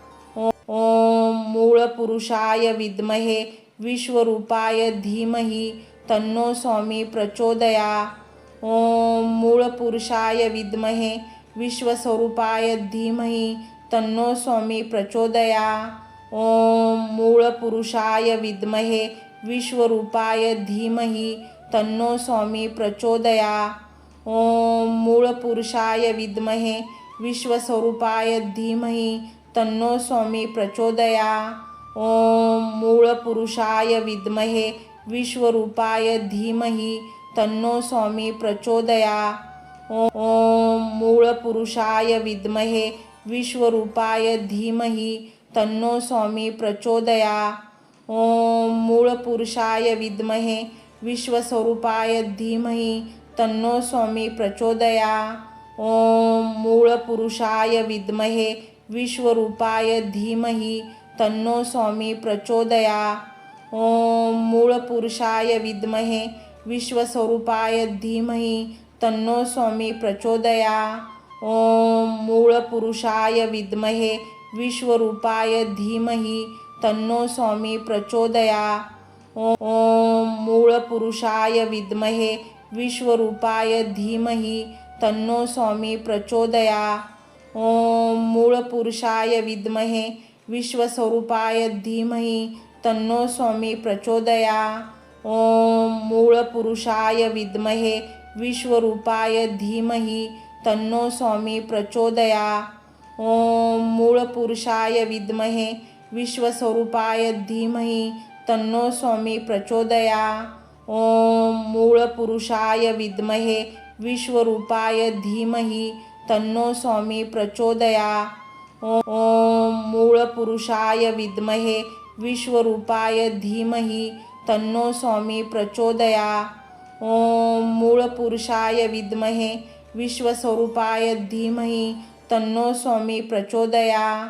S1: ओम मूळपुरुषाय विद्महे विश्वरूपाय धीमहि तन्नो स्वामी प्रचोदयात्। ओम मूळपुरुषाय विद्महे विश्वस्वरूपाय धीमहि तन्नो स्वामी प्रचोदयात्। ओम मूळपुरुषाय विद्महे विश्वरूपाय धीमहि तन्नो स्वामी प्रचोदयात्। ओम मूळपुरुषाय विद्महे विश्वस्वरूपाय धीमहि तन्नो स्वामी प्रचोदयात्। ओम मूळपुरुषाय विद्महे विश्वरूपाय धीमहि तन्नो स्वामी प्रचोदयात्। ओम मूळपुरुषाय विद्महे विश्वरूपाय धीमहि तन्नो स्वामी प्रचोदयात्। ओम मूळपुरुषाय विद्महे विश्वस्वरूपाय धीमहि तन्नो स्वामी प्रचोदयात्। ओम मूळपुरुषाय विद्महे विश्वरूपाय धीमहि तन्नो स्वामी प्रचोदयात्। ओम मूळपुरुषाय विद्महे विश्वस्वरूपाय धीमहि तन्नो स्वामी प्रचोदयात्। ओम मूळपुरुषाय विद्महे विश्वरूपाय धीमहि तन्नो स्वामी प्रचोदयात्। ओम मूळपुरुषाय विद्महे विश्वरूपाय धीमहि तन्नो स्वामी प्रचोदयात्। ओम मूळपुरुषाय विद्महे विश्वस्वरूपाय धीमहि तन्नो स्वामी प्रचोदयात्। ओम मूळपुरुषाय विद्महे विश्वरूपाय धीमहि तन्नो स्वामी प्रचोदयात्। ओम मूळपुरुषाय विद्महे विश्वस्वरूपाय धीमहि तन्नो स्वामी प्रचोदयात्। ओम मूळपुरुषाय विद्महे विश्वरूपाय धीमहि तन्नो स्वामी प्रचोदयात्। ओम मूळपुरुषाय विद्महे विश्वरूपाय धीमहि तन्नो स्वामी प्रचोदयात्। ओम मूळपुरुषाय विद्महे विश्वस्वरूपाय धीमहि तन्नो स्वामी प्रचोदयात्।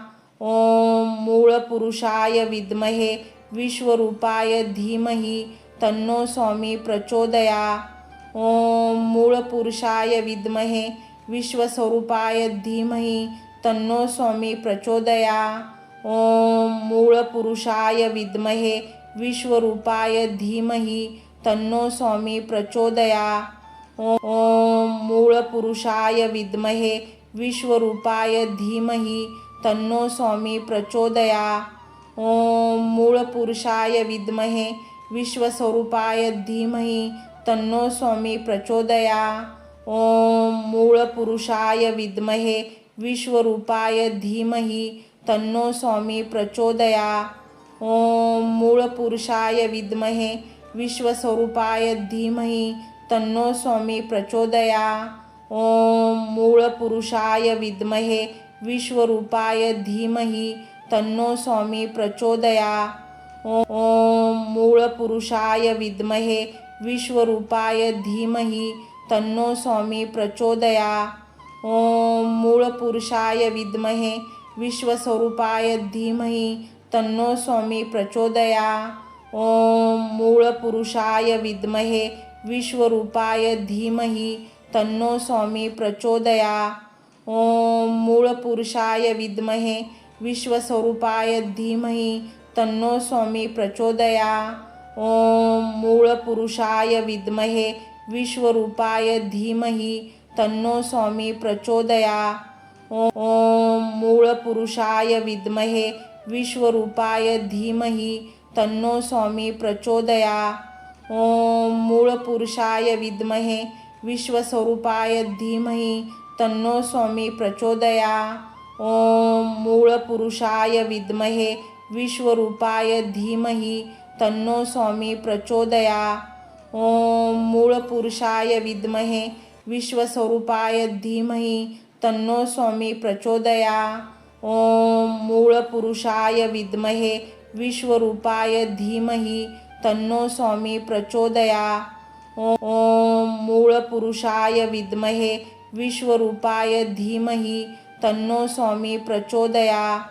S1: ओम मूळपुरुषाय विद्महे विश्वरूपाय धीमहि तन्नो स्वामी प्रचोदयात्। ओम मूळपुरुषाय विद्महे विश्वस्वरूपाय धीमहि तन्नो स्वामी प्रचोदयात्। ओम मूळपुरुषाय विद्महे विश्वरूपाय धीमहि तन्नो स्वामी प्रचोदयात्। ओम मूळपुरुषाय विद्महे विश्वरूपाय धीमहि तन्नो स्वामी प्रचोदयात्। ओम मूळपुरुषाय विद्महे विश्वस्वरूपाय धीमहि तन्नो स्वामी प्रचोदयात्। ओम मूळपुरुषाय विद्महे विश्वरूपाय धीमहि तन्नो स्वामी प्रचोदयात्। ओम मूळपुरुषाय विद्महे विश्वस्वरूपाय धीमहि तन्नो स्वामी प्रचोदयात्। ओम मूळपुरुषाय विद्महे विश्वरूपाय धीमहि तन्नो स्वामी प्रचोदयात्। ओम मूळपुरुषाय विद्महे विश्वरूपाय धीमहि तन्नो स्वामी प्रचोदयात्। ओम मूळपुरुषाय विद्महे विश्वस्वरूपाय धीमहि तन्नो स्वामी प्रचोदयात्। ओम मूळपुरुषाय विद्महे विश्वरूपाय धीमहि तन्नो स्वामी प्रचोदयात्। ओम मूळपुरुषाय विद्महे विश्वस्वरूपाय धीमहि तन्नो स्वामी प्रचोदयात्। ओम मूळपुरुषाय विद्महे विश्वरूपाय धीमहि तन्नो स्वामी प्रचोदयात्। ओम मूळपुरुषाय विद्महे विश्वरूपाय धीमहि तन्नो स्वामी प्रचोदयात्। ओम मूळपुरुषाय विद्महे विश्वस्वरूपाय धीमहि तन्नो स्वामी प्रचोदयात्। ओम मूळपुरुषाय विद्महे विश्वरूपाय धीमहि तन्नो स्वामी प्रचोदयात्। ओम मूळपुरुषाय विद्महे विश्वस्वरूपाय धीमहि तन्नो स्वामी प्रचोदयात्। ओम मूळपुरुषाय विद्महे विश्वरूपाय धीमहि तन्नो स्वामी प्रचोदयात्। ओम मूळपुरुषाय विद्महे विश्वरूपाय धीमहि तन्नो स्वामी प्रचोदयात्।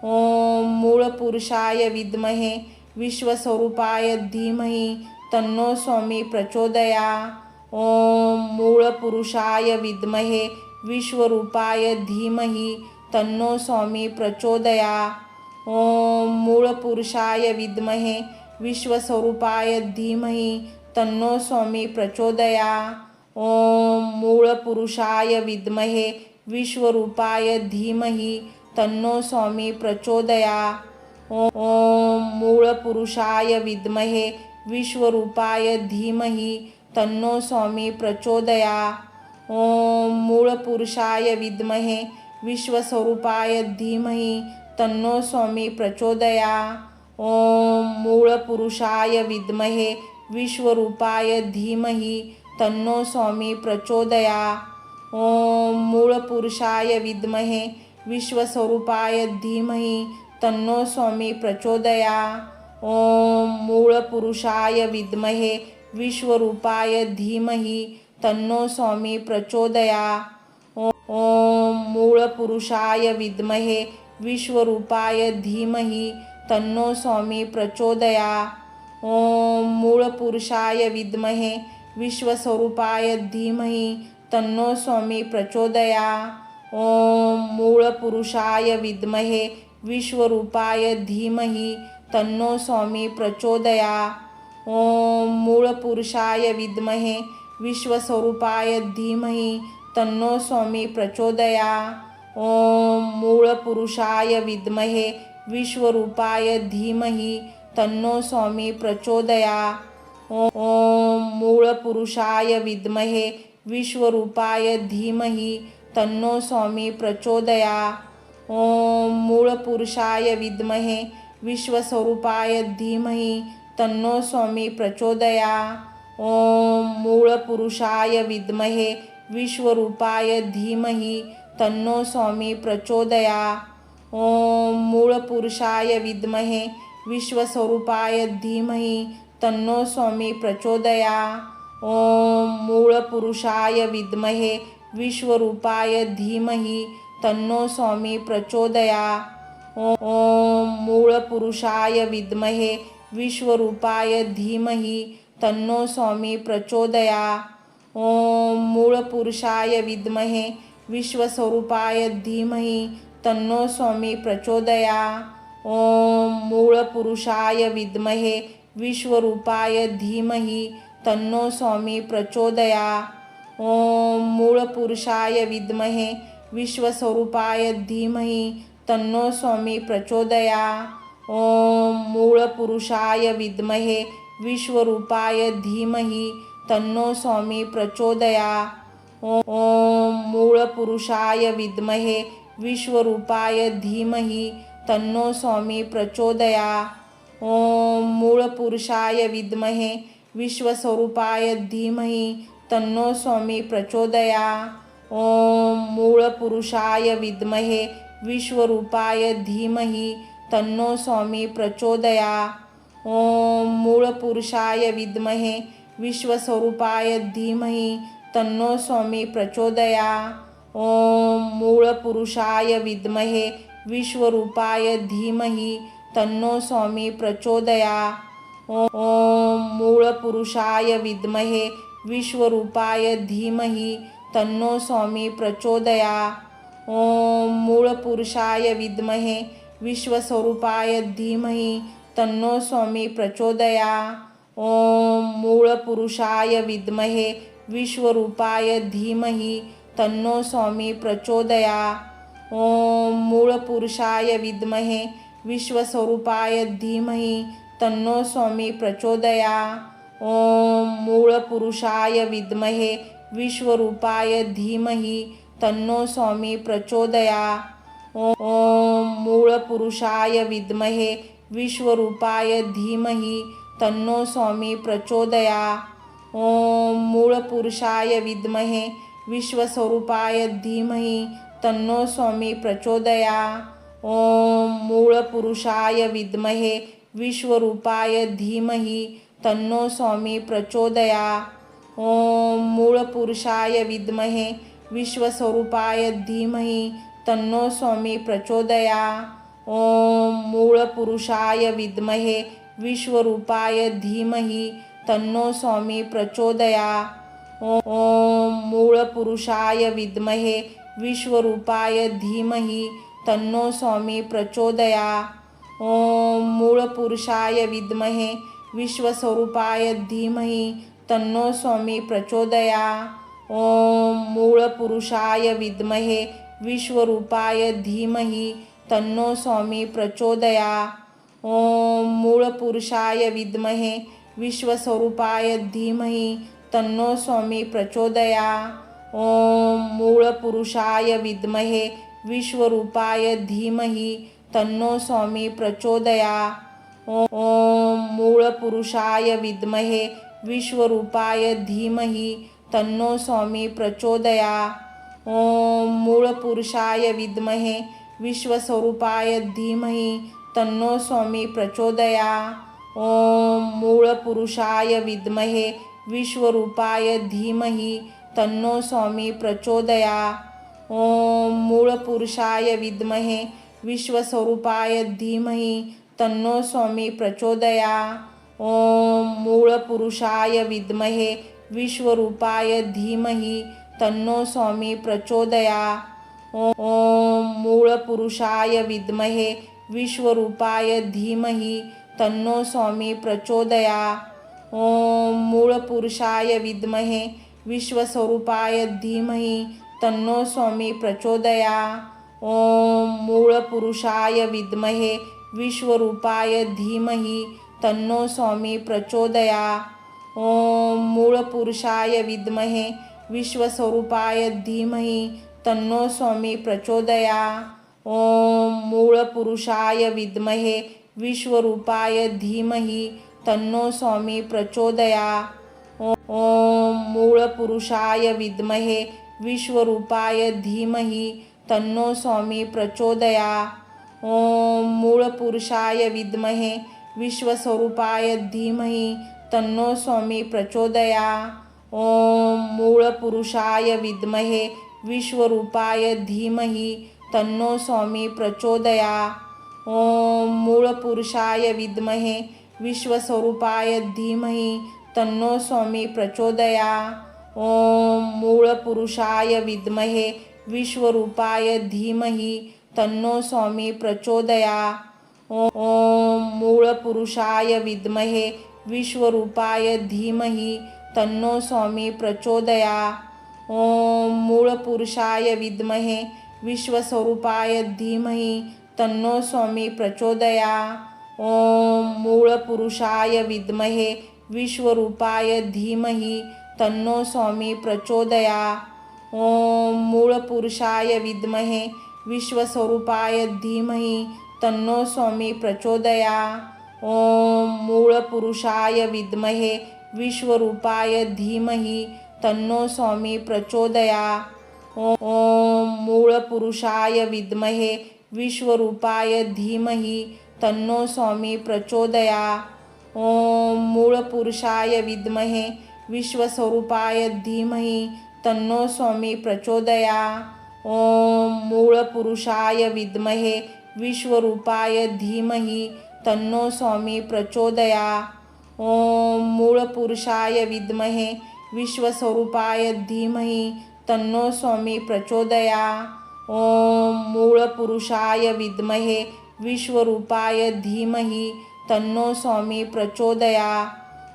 S1: ओम मूळपुरुषाय विद्महे विश्वस्वरूपाय धीमहि तन्नो स्वामी प्रचोदयात्। ओम मूळपुरुषाय विद्महे विश्वरूपाय धीमहि तन्नो स्वामी प्रचोदयात्। ओम मूळपुरुषाय विद्महे विश्वस्वरूपाय धीमहि तन्नो स्वामी प्रचोदयात्। ओम मूळपुरुषाय विद्महे विश्वरूपाय धीमहि तन्नो स्वामी प्रचोदयात्। ओम मूळपुरुषाय विद्महे विश्वरूपाय धीमहि तन्नो स्वामी प्रचोदयात्। ओम मूळपुरुषाय विद्महे विश्वस्वरूपाय धीमहि तन्नो स्वामी प्रचोदयात्। ओम मूळपुरुषाय विद्महे विश्वरूपाय धीमहि तन्नो स्वामी प्रचोदयात्। ओम मूळपुरुषाय विद्महे विश्वस्वरूपाय धीमहि तन्नो स्वामी प्रचोदयात्। ओम मूळपुरुषाय विद्महे विश्वरूपाय धीमहि तन्नो स्वामी प्रचोदयात्। ओम मूळपुरुषाय विद्महे विश्वरूपाय धीमहि तन्नो स्वामी प्रचोदयात्। ओम मूळपुरुषाय विद्महे विश्वस्वरूपाय धीमहि तन्नो स्वामी प्रचोदयात्। ओम मूळपुरुषाय विद्महे विश्वरूपाय धीमहि तन्नो स्वामी प्रचोदयात्। ओम मूळपुरुषाय विद्महे विश्वस्वरूपाय धीमहि तन्नो स्वामी प्रचोदयात्। ओम मूळपुरुषाय विद्महे विश्वरूपाय धीमहि तन्नो स्वामी प्रचोदयात्। ओम मूळपुरुषाय विद्महे विश्वरूपाय धीमहि तन्नो स्वामी प्रचोदयात्। ओम मूळपुरुषाय विद्महे विश्वस्वरूपाय धीमहि तन्नो स्वामी प्रचोदयात्। ओम मूळपुरुषाय विद्महे विश्वरूपाय धीमहि तन्नो स्वामी प्रचोदयात्। ओम मूळपुरुषाय विद्महे विश्वस्वरूपाय धीमहि तन्नो स्वामी प्रचोदयात्। ओम मूळपुरुषाय विद्महे विश्वरूपाय धीमहि तन्नो स्वामी प्रचोदयात्। ओम मूळपुरुषाय विद्महे विश्वरूपाय धीमहि तन्नो स्वामी प्रचोदयात्। ओम मूळपुरुषाय विद्महे विश्वस्वरूपाय धीमहि तन्नो स्वामी प्रचोदयात्। ओम मूळपुरुषाय विद्महे विश्वरूपाय धीमहि तन्नो स्वामी प्रचोदयात्। ओम मूळपुरुषाय विद्महे विश्वस्वरूपाय धीमहि तन्नो स्वामी प्रचोदयात्। ओम मूळपुरुषाय विद्महे विश्वरूपाय धीमहि तन्नो स्वामी प्रचोदयात्। ओम मूळपुरुषाय विद्महे विश्वरूपाय धीमहि तन्नो स्वामी प्रचोदयात्। ओम मूळपुरुषाय विद्महे विश्वस्वरूपाय धीमहि तन्नो स्वामी प्रचोदयात्। ओम मूळपुरुषाय विद्महे विश्वरूपाय धीमहि तन्नो स्वामी प्रचोदयात्। ओम मूळपुरुषाय विद्महे विश्वस्वरूपाय धीमहि तन्नो स्वामी प्रचोदयात्। ओम मूळपुरुषाय विद्महे विश्वरूपाय धीमहि तन्नो स्वामी प्रचोदयात्। ओम मूळपुरुषाय विद्महे विश्वरूपाय धीमहि तन्नो स्वामी प्रचोदयात्। ओम मूळपुरुषाय विद्महे विश्वस्वरूपाय धीमहि तन्नो स्वामी प्रचोदयात्। ओम मूळपुरुषाय विद्महे विश्वरूपाय धीमहि तन्नो स्वामी प्रचोदयात्। ओम मूळपुरुषाय विद्महे विश्वस्वरूपाय धीमहि तन्नो स्वामी प्रचोदयात्। ओम मूळपुरुषाय विद्महे विश्वरूपाय धीमहि तन्नो स्वामी प्रचोदयात्। ओम मूळपुरुषाय विद्महे विश्वरूपाय धीमहि तन्नो स्वामी प्रचोदयात्। ओम मूळपुरुषाय विद्महे विश्वस्वरूपाय धीमहि तन्नो स्वामी प्रचोदयात्। ओम मूळपुरुषाय विद्महे विश्वरूपाय धीमहि तन्नो स्वामी प्रचोदयात्। ओम मूळपुरुषाय विद्महे विश्वस्वरूपाय धीमहि तन्नो स्वामी प्रचोदयात्। ओम मूळपुरुषाय विद्महे विश्वरूपाय धीमहि तन्नो स्वामी प्रचोदयात्। ओम मूळपुरुषाय विद्महे विश्वरूपाय धीमहि तन्नो स्वामी प्रचोदयात्। ओम मूळपुरुषाय विद्महे विश्वस्वरूपाय धीमहि तन्नो स्वामी प्रचोदयात्। ओम मूळपुरुषाय विद्महे विश्वरूपाय धीमहि तन्नो स्वामी प्रचोदयात्। ओम मूळपुरुषाय विद्महे विश्वस्वरूपाय धीमहि तन्नो स्वामी प्रचोदयात्। ओम मूळपुरुषाय विद्महे विश्वरूपाय धीमहि तन्नो स्वामी प्रचोदयात्। ओम मूळपुरुषाय विद्महे विश्वरूपाय धीमहि तन्नो स्वामी प्रचोदयात्। ओम मूळपुरुषाय विद्महे विश्वस्वरूपाय धीमहि तन्नो स्वामी प्रचोदयात्। ओम मूळपुरुषाय विद्महे विश्वरूपाय धीमहि तन्नो स्वामी प्रचोदयात्। ओम मूळपुरुषाय विद्महे विश्वस्वरूपाय धीमहि तन्नो स्वामी प्रचोदयात्। ओम मूळपुरुषाय विद्महे विश्वरूपाय धीमहि तन्नो स्वामी प्रचोदयात्। ओम मूळपुरुषाय विद्महे विश्वरूपाय धीमहि तन्नो स्वामी प्रचोदयात्। ओम मूळपुरुषाय विद्महे विश्वस्वरूपाय धीमहि तन्नो स्वामी प्रचोदयात्। ओम मूळपुरुषाय विद्महे विश्वरूपाय धीमहि तन्नो स्वामी प्रचोदयात्। ओम मूळपुरुषाय विद्महे विश्वस्वरूपाय धीमहि तन्नो स्वामी प्रचोदयात्। ओम मूळपुरुषाय विद्महे विश्वरूपाय धीमहि तन्नो स्वामी प्रचोदयात्। ओम मूळपुरुषाय विद्महे विश्वरूपाय धीमहि तन्नो स्वामी प्रचोदयात्। ओम मूळपुरुषाय विद्महे विश्वस्वरूपाय धीमहि तन्नो स्वामी प्रचोदयात्। ओम मूळपुरुषाय विद्महे विश्वरूपाय धीमहि तन्नो स्वामी प्रचोदयात्। ओम मूळपुरुषाय विद्महे विश्वस्वरूपाय धीमहि तन्नो स्वामी प्रचोदयात्। ओम मूळपुरुषाय विद्महे विश्वरूपाय धीमहि तन्नो स्वामी प्रचोदयात्। ओम मूळपुरुषाय विद्महे विश्वरूपाय धीमहि तन्नो स्वामी प्रचोदयात्। ओम मूळपुरुषाय विद्महे विश्वस्वरूपाय धीमहि तन्नो स्वामी प्रचोदयात्। ओम मूळपुरुषाय विद्महे विश्वरूपाय धीमहि तन्नो स्वामी प्रचोदयात्। ओम मूळपुरुषाय विद्महे विश्वस्वरूपाय धीमहि तन्नो स्वामी प्रचोदयात्। ओम मूळपुरुषाय विद्महे विश्वरूपाय धीमहि तन्नो स्वामी प्रचोदयात्। ओम मूळपुरुषाय विद्महे विश्वरूपाय धीमहि तन्नो स्वामी प्रचोदयात्। ओम मूळपुरुषाय विद्महे विश्वस्वरूपाय धीमहि तन्नो स्वामी प्रचोदयात्। ओम मूळपुरुषाय विद्महे विश्वरूपाय धीमहि तन्नो स्वामी प्रचोदयात्। ओम मूळपुरुषाय विद्महे विश्वस्वरूपाय धीमहि तन्नो स्वामी प्रचोदयात्। ओम मूळपुरुषाय विद्महे विश्वरूपाय धीमहि तन्नो स्वामी प्रचोदयात्।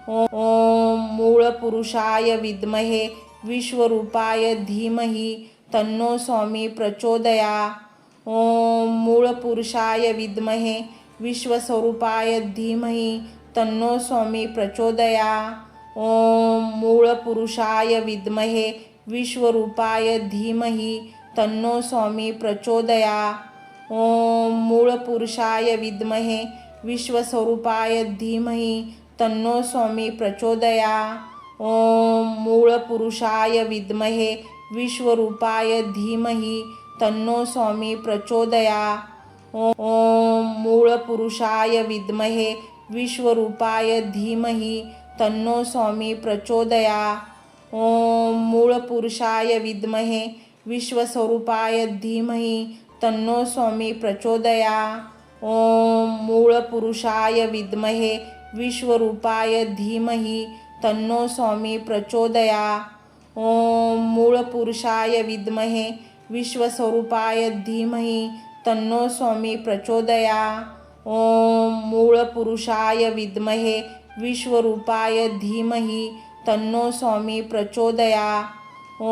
S1: ओम मूळपुरुषाय विद्महे विश्वरूपाय धीमहि तन्नो स्वामी प्रचोदयात्। ओम मूळपुरुषाय विद्महे विश्वस्वरूपाय धीमहि तन्नो स्वामी प्रचोदयात्। ओम मूळपुरुषाय विद्महे विश्वरूपाय धीमहि तन्नो स्वामी प्रचोदयात्। ओम मूळपुरुषाय विद्महे विश्वस्वरूपाय धीमहि तन्नो स्वामी प्रचोदयात्। ओम मूळपुरुषाय विद्महे विश्वरूपाय धीमहि तन्नो स्वामी प्रचोदयात्। ओम मूळपुरुषाय विद्महे विश्वरूपाय धीमहि तन्नो स्वामी प्रचोदयात्। ओम मूळपुरुषाय विद्महे विश्वस्वरूपाय धीमहि तन्नो स्वामी प्रचोदयात्। ॐ मूळपुरुषाय विद्महे विश्वरूपाय धीमहि तन्नो स्वामी प्रचोदयात्। ॐ मूळपुरुषाय विद्महे विश्वस्वरूपाय धीमहि तन्नो स्वामी प्रचोदयात्। ॐ मूळपुरुषाय विद्महे विश्वरूपाय धीमहि तन्नो स्वामी प्रचोदयात्। ॐ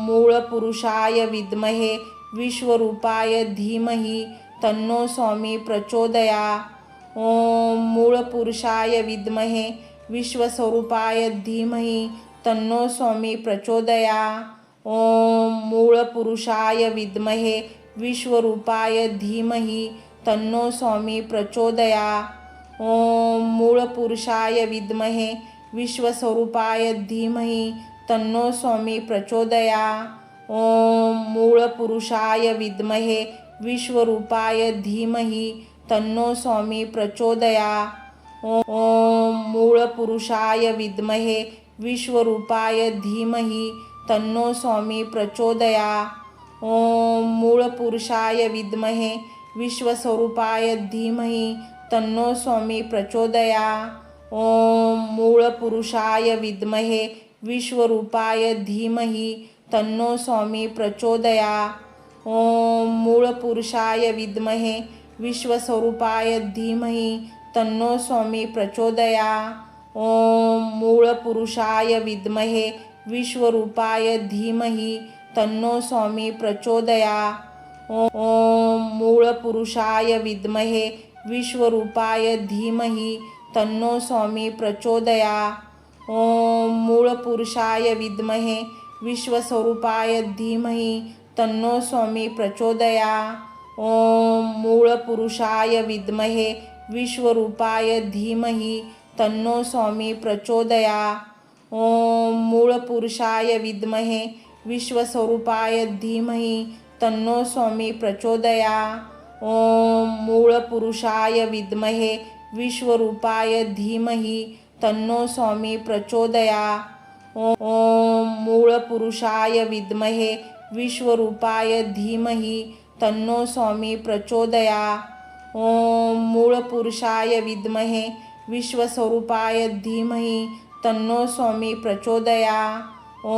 S1: मूळपुरुषाय विद्महे विश्वरूपाय धीमहि तन्नो स्वामी प्रचोदयात्। ॐ मूळपुरुषाय विद्महे विश्वस्वरूपाय धीमहि तन्नो स्वामी प्रचोदयात्। ॐ मूळपुरुषाय विद्महे विश्वरूपाय धीमहि तन्नो स्वामी प्रचोदयात्। ॐ मूळपुरुषाय विद्महे विश्वस्वरूपाय धीमहि तन्नो स्वामी प्रचोदयात्। ॐ मूळपुरुषाय विद्महे विश्वरूपाय धीमहि तन्नो स्वामी प्रचोदयात्। ॐ मूळपुरुषाय विद्महे विश्वरूपाय धीमहि तन्नो स्वामी प्रचोदयात्। ॐ मूळपुरुषाय विद्महे विश्वस्वरूपाय धीमहि तन्नो स्वामी प्रचोदयात्। ॐ मूळपुरुषाय विद्महे विश्वरूपाय धीमहि तन्नो स्वामी प्रचोदयात्। ॐ मूळपुरुषाय विद्महे विश्वस्वरूपाय धीमहि तन्नो स्वामी प्रचोदयात्। ॐ मूळपुरुषाय विद्महे विश्वरूपाय धीमहि तन्नो स्वामी प्रचोदयात्। ॐ मूळपुरुषाय विद्महे विश्वरूपाय धीमहि तन्नो स्वामी प्रचोदयात्। ॐ मूळपुरुषाय विद्महे विश्वस्वरूपाय धीमहि तन्नो स्वामी प्रचोदयात्। ॐ मूळपुरुषाय विद्महे विश्वरूपाय धीमहि तन्नो स्वामी प्रचोदयात्। ॐ मूळपुरुषाय विद्महे विश्वस्वरूपाय धीमहि तन्नो स्वामी प्रचोदयात्। ॐ मूळपुरुषाय विद्महे विश्वरूपाय धीमहि तन्नो स्वामी प्रचोदयात्। ॐ मूळपुरुषाय विद्महे विश्वरूपाय धीमहि तन्नो स्वामी प्रचोदयात्। ॐ मूळपुरुषाय विद्महे विश्वस्वरूपाय धीमहि तन्नो स्वामी प्रचोदयात्। ॐ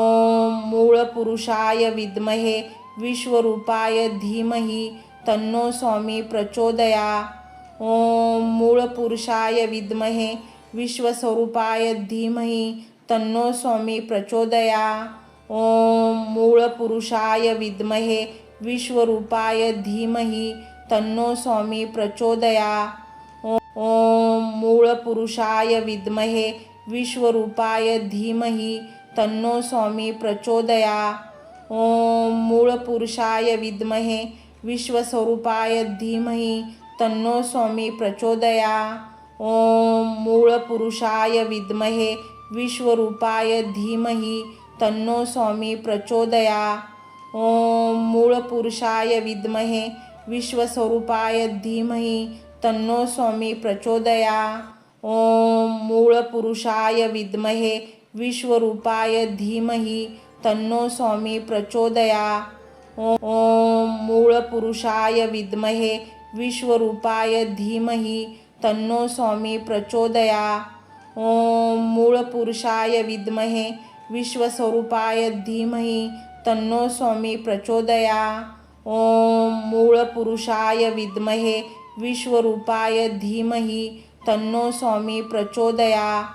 S1: मूळपुरुषाय विद्महे विश्वरूपाय धीमहि तन्नो स्वामी प्रचोदयात्। ॐ मूळपुरुषाय विद्महे विश्वस्वरूपाय धीमहि तन्नो स्वामी प्रचोदयात्। ॐ मूळपुरुषाय विद्महे विश्वरूपाय धीमहि तन्नो स्वामी प्रचोदयात्। ॐ मूळपुरुषाय विद्महे विश्वरूपाय धीमहि तन्नो स्वामी प्रचोदयात्। ॐ मूळपुरुषाय विद्महे विश्वस्वरूपाय धीमहि तन्नो स्वामी प्रचोदयात्। ॐ मूळपुरुषाय विद्महे विश्वरूपाय धीमहि तन्नो स्वामी प्रचोदयात्। ॐ मूळपुरुषाय विद्महे विश्वस्वरूपाय धीमहि तन्नो स्वामी प्रचोदयात्। ॐ मूळपुरुषाय विद्महे विश्वरूपाय धीमहि तन्नो स्वामी प्रचोदयात्। ॐ मूळपुरुषाय विद्महे विश्वरूपाय धीमहि तन्नो स्वामी प्रचोदयात्। ॐ मूळपुरुषाय विद्महे विश्वस्वरूपाय धीमहि तन्नो स्वामी प्रचोदयात्। ॐ मूळपुरुषाय विद्महे विश्वरूपाय धीमहि तन्नो स्वामी प्रचोदयात्।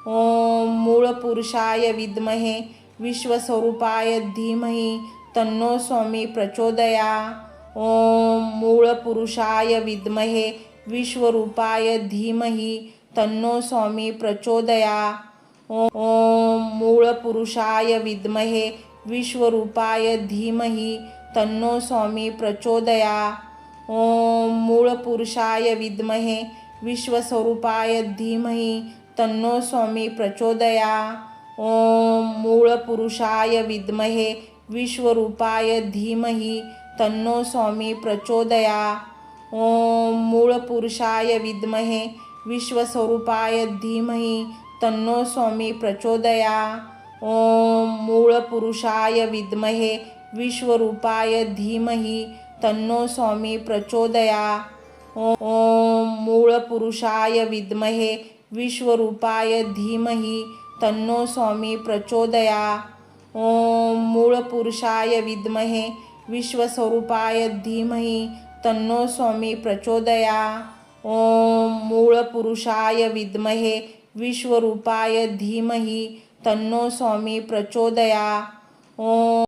S1: ॐ मूळपुरुषाय विद्महे विश्वस्वरूपाय धीमहि तन्नो स्वामी प्रचोदयात्। ॐ मूळपुरुषाय विद्महे विश्वरूपाय धीमहि तन्नो स्वामी प्रचोदयात्। ॐ मूळपुरुषाय विद्महे विश्वरूपाय धीमहि तन्नो स्वामी प्रचोदयात्। ॐ मूळपुरुषाय विद्महे विश्वस्वरूपाय धीमहि तन्नो स्वामी प्रचोदयात्। ॐ मूळपुरुषाय विद्महे विश्वरूपाय धीमहि तन्नो स्वामी प्रचोदयात्। ॐ मूळपुरुषाय विद्महे विश्वस्वरूपाय धीमहि तन्नो स्वामी प्रचोदयात्। ॐ मूळपुरुषाय विद्महे विश्वरूपाय धीमहि तन्नो स्वामी प्रचोदयात्। ओम मूळपुरुषाय विद्महे विश्वरूपाय धीमहि तन्नो स्वामी प्रचोदयात्। ओम मूळपुरुषाय विद्महे विश्वस्वरूपाय धीमहि तन्नो स्वामी प्रचोदयात्। ओम मूळपुरुषाय विद्महे विश्वरूपाय धीमहि तन्नो स्वामी प्रचोदयात्। ओम